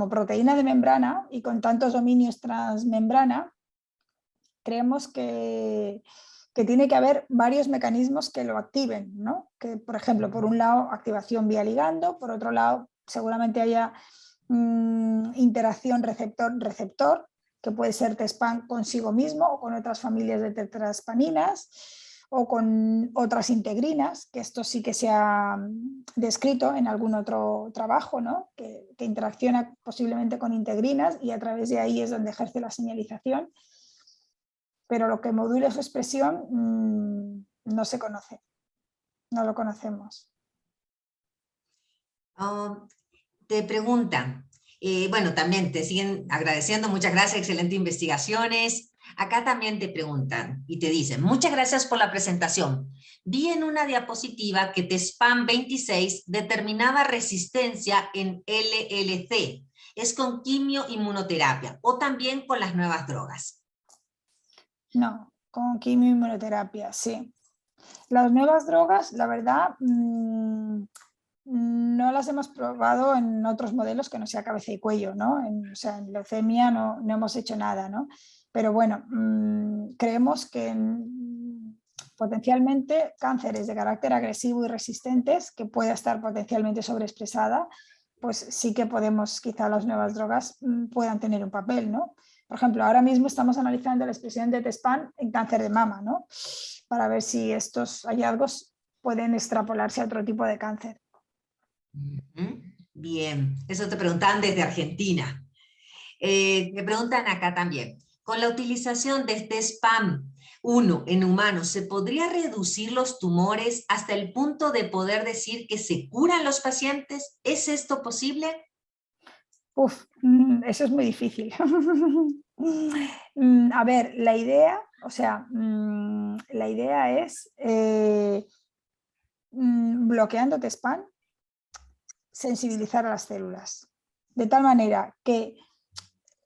proteína de membrana y con tantos dominios transmembrana, creemos que tiene que haber varios mecanismos que lo activen, ¿no? Que, por ejemplo, por un lado, activación vía ligando, por otro lado, seguramente haya interacción receptor-receptor, que puede ser TESPAN consigo mismo o con otras familias de tetraspaninas o con otras integrinas, que esto sí que se ha descrito en algún otro trabajo, ¿no? que interacciona posiblemente con integrinas y a través de ahí es donde ejerce la señalización. Pero lo que modula su expresión no se conoce, no lo conocemos. Te preguntan, bueno, también te siguen agradeciendo, muchas gracias, excelentes investigaciones. Acá también te preguntan y te dicen, muchas gracias por la presentación. Vi en una diapositiva que TESPAN 26 determinaba resistencia en LLC. ¿Es con quimio-inmunoterapia o también con las nuevas drogas? No, con quimio-inmunoterapia, sí. Las nuevas drogas, la verdad, no las hemos probado en otros modelos que no sea cabeza y cuello, ¿no? O sea, en leucemia no hemos hecho nada, ¿no? Pero bueno, creemos que potencialmente cánceres de carácter agresivo y resistentes, que pueda estar potencialmente sobreexpresada, pues sí que podemos, quizá las nuevas drogas puedan tener un papel, ¿no? Por ejemplo, ahora mismo estamos analizando la expresión de TESPAN en cáncer de mama, ¿no? Para ver si estos hallazgos pueden extrapolarse a otro tipo de cáncer. Bien, eso te preguntaban desde Argentina. Me preguntan acá también, con la utilización de este SPAM 1 en humanos, ¿se podría reducir los tumores hasta el punto de poder decir que se curan los pacientes? ¿Es esto posible? Eso es muy difícil. A ver, la idea, la idea es bloqueando TESPAN, sensibilizar a las células, de tal manera que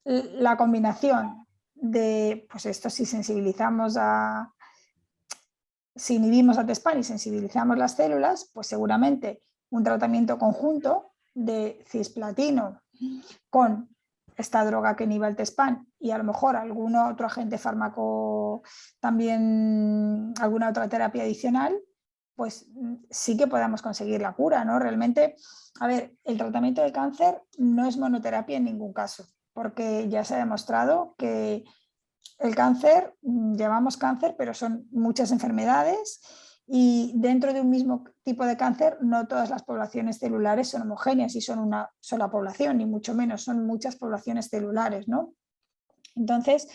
la combinación de, pues esto, si inhibimos a TESPAN y sensibilizamos las células, pues seguramente un tratamiento conjunto de cisplatino con esta droga que inhibe el TESPAN y a lo mejor algún otro agente fármaco, también alguna otra terapia adicional, pues sí que podamos conseguir la cura, ¿no? Realmente, a ver, el tratamiento de cáncer no es monoterapia en ningún caso, porque ya se ha demostrado que el cáncer, llamamos cáncer, pero son muchas enfermedades y dentro de un mismo tipo de cáncer no todas las poblaciones celulares son homogéneas y son una sola población, ni mucho menos, son muchas poblaciones celulares, ¿no? Entonces,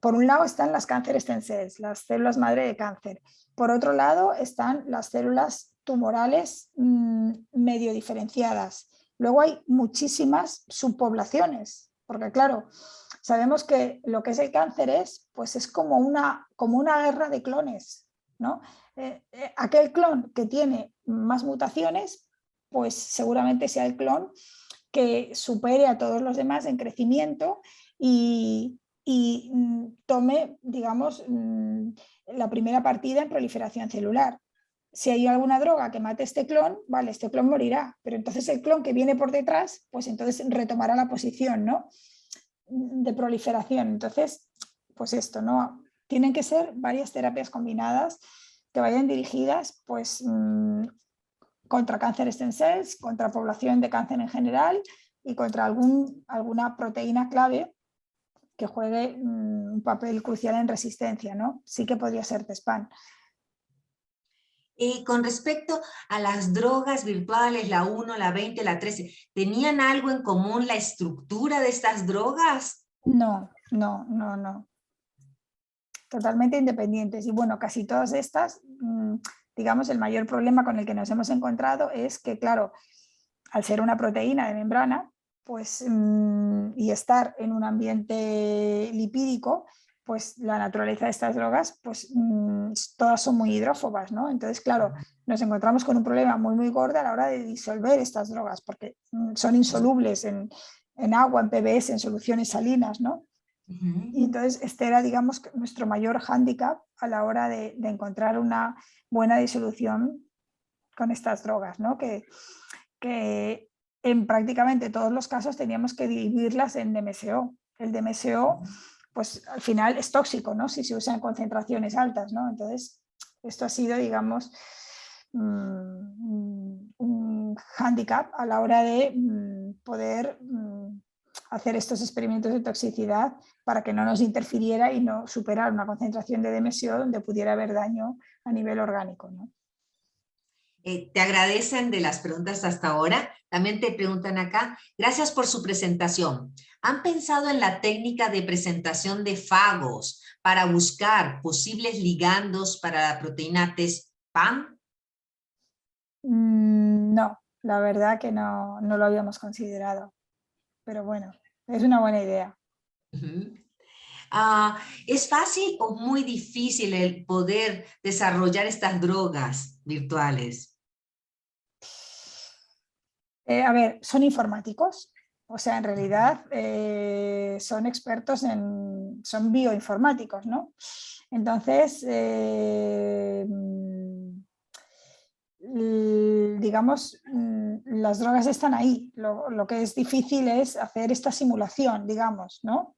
por un lado están las cancer stem cells, las células madre de cáncer. Por otro lado están las células tumorales medio diferenciadas. Luego hay muchísimas subpoblaciones, porque claro, sabemos que lo que es el cáncer es como una guerra de clones, ¿no? Aquel clon que tiene más mutaciones, pues seguramente sea el clon que supere a todos los demás en crecimiento y tome, digamos, la primera partida en proliferación celular. Si hay alguna droga que mate este clon, vale, este clon morirá, pero entonces el clon que viene por detrás, pues entonces retomará la posición, ¿no?, de proliferación. Entonces, pues esto, ¿no? Tienen que ser varias terapias combinadas que vayan dirigidas, pues, contra cáncer stem cells, contra población de cáncer en general y contra alguna proteína clave que juegue un papel crucial en resistencia, ¿no? Sí que podría ser TESPAN. Con respecto a las drogas virtuales, la 1, la 20, la 13, ¿tenían algo en común la estructura de estas drogas? No. Totalmente independientes. Y bueno, casi todas estas, digamos, el mayor problema con el que nos hemos encontrado es que, claro, al ser una proteína de membrana, pues, y estar en un ambiente lipídico, pues la naturaleza de estas drogas, pues todas son muy hidrófobas, ¿no? Entonces, claro, nos encontramos con un problema muy, muy gordo a la hora de disolver estas drogas, porque son insolubles en agua, en PBS, en soluciones salinas, ¿no? Y entonces este era, digamos, nuestro mayor hándicap a la hora de encontrar una buena disolución con estas drogas, ¿no? Que en prácticamente todos los casos teníamos que dividirlas en DMSO. El DMSO, pues al final es tóxico, ¿no? Si se usa en concentraciones altas, ¿no? Entonces, esto ha sido, digamos, un hándicap a la hora de poder hacer estos experimentos de toxicidad para que no nos interfiriera y no superar una concentración de DMSO donde pudiera haber daño a nivel orgánico, ¿no? Te agradecen de las preguntas hasta ahora. También te preguntan acá, gracias por su presentación. ¿Han pensado en la técnica de presentación de fagos para buscar posibles ligandos para la proteína TESPAN? No, la verdad que no lo habíamos considerado, pero bueno, es una buena idea. ¿Es fácil o muy difícil el poder desarrollar estas drogas virtuales? A ver, son informáticos, o sea, en realidad son expertos son bioinformáticos, ¿no? Entonces, digamos, las drogas están ahí. Lo que es difícil es hacer esta simulación, digamos, ¿no?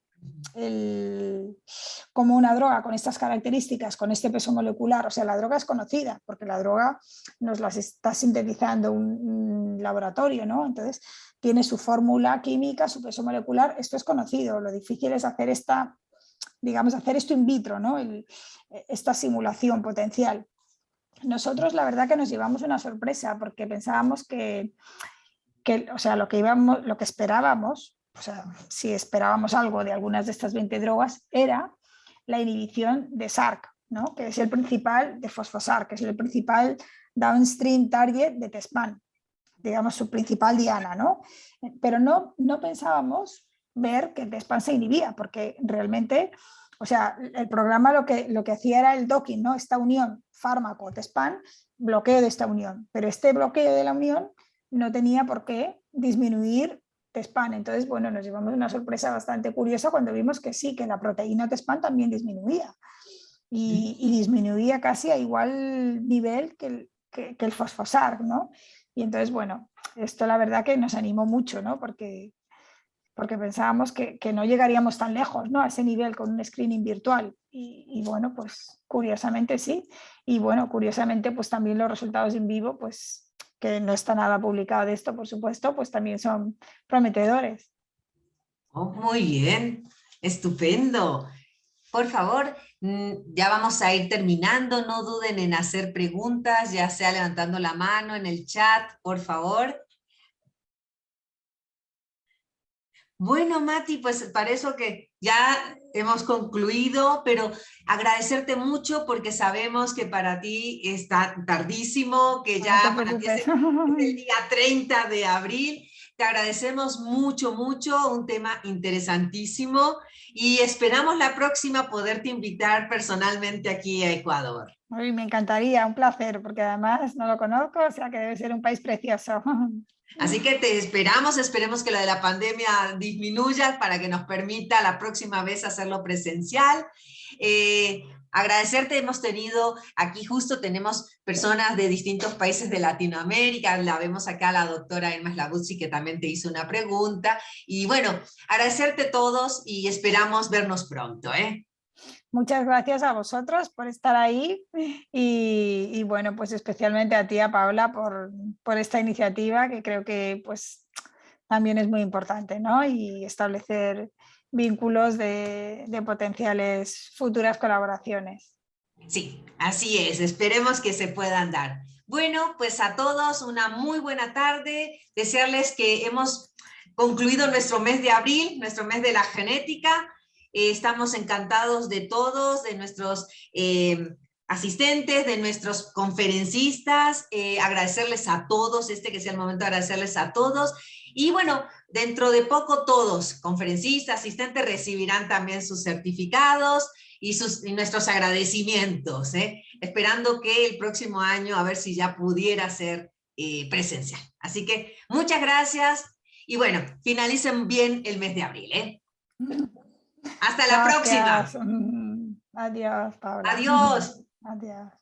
Como una droga con estas características, con este peso molecular, o sea, la droga es conocida porque la droga nos la está sintetizando un laboratorio, ¿no? Entonces tiene su fórmula química, su peso molecular, esto es conocido, lo difícil es hacer digamos, hacer esto in vitro, ¿no? Esta simulación potencial. Nosotros la verdad que nos llevamos una sorpresa porque pensábamos o sea, lo que esperábamos, o sea, si esperábamos algo de algunas de estas 20 drogas, era la inhibición de SARC, ¿no? Que es el principal, de fosfosARC, que es el principal downstream target de TESPAN, digamos su principal diana, ¿no? Pero no pensábamos ver que TESPAN se inhibía, porque realmente, o sea, el programa lo que hacía era el docking, ¿no? Esta unión fármaco-TESPAN, bloqueo de esta unión, pero este bloqueo de la unión no tenía por qué disminuir TESPAN. Entonces, bueno, nos llevamos una sorpresa bastante curiosa cuando vimos que sí, que la proteína TESPAN también disminuía. Y disminuía casi a igual nivel que el fosfosARC, ¿no? Y entonces, bueno, esto la verdad que nos animó mucho, ¿no? Porque pensábamos que no llegaríamos tan lejos, ¿no? A ese nivel con un screening virtual. Y bueno, pues curiosamente sí. Y bueno, curiosamente pues también los resultados en vivo, pues que no está nada publicado de esto, por supuesto, pues también son prometedores. Oh, muy bien, estupendo. Por favor, ya vamos a ir terminando, no duden en hacer preguntas, ya sea levantando la mano en el chat, por favor. Bueno, Mati, pues para eso que ya hemos concluido, pero agradecerte mucho porque sabemos que para ti está tardísimo, que ya No te para ti preocupes. es el día 30 de abril. Te agradecemos mucho, mucho, un tema interesantísimo y esperamos la próxima poderte invitar personalmente aquí a Ecuador. Uy, me encantaría, un placer, porque además no lo conozco, o sea que debe ser un país precioso. Así que te esperamos, esperemos que lo de la pandemia disminuya para que nos permita la próxima vez hacerlo presencial. Agradecerte, hemos tenido, aquí justo tenemos personas de distintos países de Latinoamérica, la vemos acá la doctora Emma Slaguzzi que también te hizo una pregunta, y bueno, agradecerte a todos y esperamos vernos pronto, ¿eh? Muchas gracias a vosotros por estar ahí y bueno, pues especialmente a ti, a Paula, por esta iniciativa que creo que pues también es muy importante, ¿no? Y establecer vínculos de potenciales futuras colaboraciones. Sí, así es, esperemos que se puedan dar. Bueno, pues a todos una muy buena tarde, desearles que hemos concluido nuestro mes de abril, nuestro mes de la genética. Estamos encantados de todos, de nuestros asistentes, de nuestros conferencistas, agradecerles a todos, que sea el momento de agradecerles a todos. Y bueno, dentro de poco todos, conferencistas, asistentes, recibirán también sus certificados y nuestros agradecimientos, esperando que el próximo año a ver si ya pudiera ser presencial. Así que muchas gracias y bueno, finalicen bien el mes de abril. Hasta la próxima. Adiós, Paula. Adiós. Adiós.